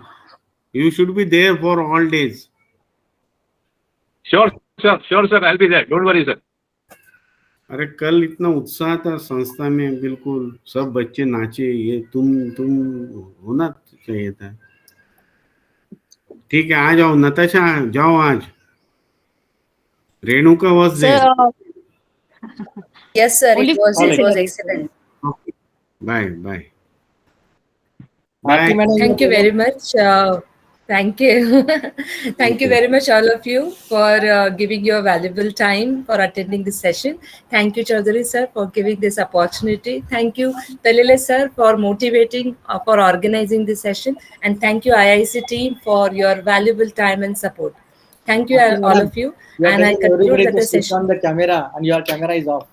You should be there for all days. Sure, sir. I'll be there. Don't worry, sir. अरे कल इतना उत्साह था संस्था में, बिल्कुल सब बच्चे नाचे. ये तुम होना चाहिए था. ठीक है, आ जाओ नताशा, जाओ आज. Renuka was there. So yes, sir. Only It was for excellent. Bye. Aarti madam, Thank you very much. Thank you. Thank you very much, all of you, for giving your valuable time for attending this session. Thank you, Chaudhary sir, for giving this opportunity. Thank you, Talile sir, for motivating, for organizing this session. And thank you, IIC team, for your valuable time and support. Thank you, Aarti all madam, of you. you are And I telling conclude everybody that to the switch on session. the camera and your camera is off.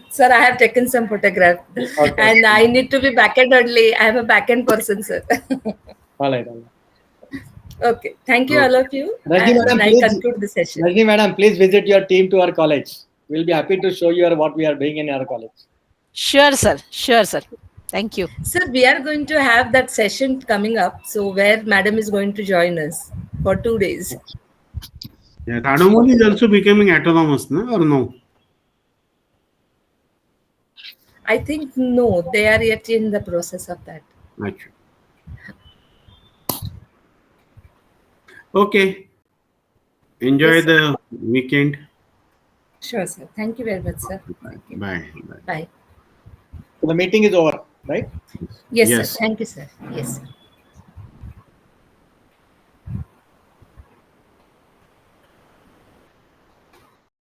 Sir, I have taken some photograph Okay. and I need to be back end only. I am a back end person, sir. All right. All right. Okay. Thank you, all Okay. of you. Rajni madam, And I please. conclude the session. Rajni madam, please visit your team to our college. We'll be happy to show you what we are doing in our college. Sure, sir. Sure, sir. Thank you. Sir, we are going to have that session coming up. So, where Madam is going to join us for 2 days. Yeah, Tadamoli is also becoming autonomous, no? Or no? I think no, they are yet in the process of that. Achha. Okay. Enjoy Yes, sir. the weekend. Sure, sir. Thank you very much, sir. Bye. Thank you. Bye. Bye. Bye. So the meeting is over, right? Yes, sir. Yes. Thank you, sir. Yes, sir.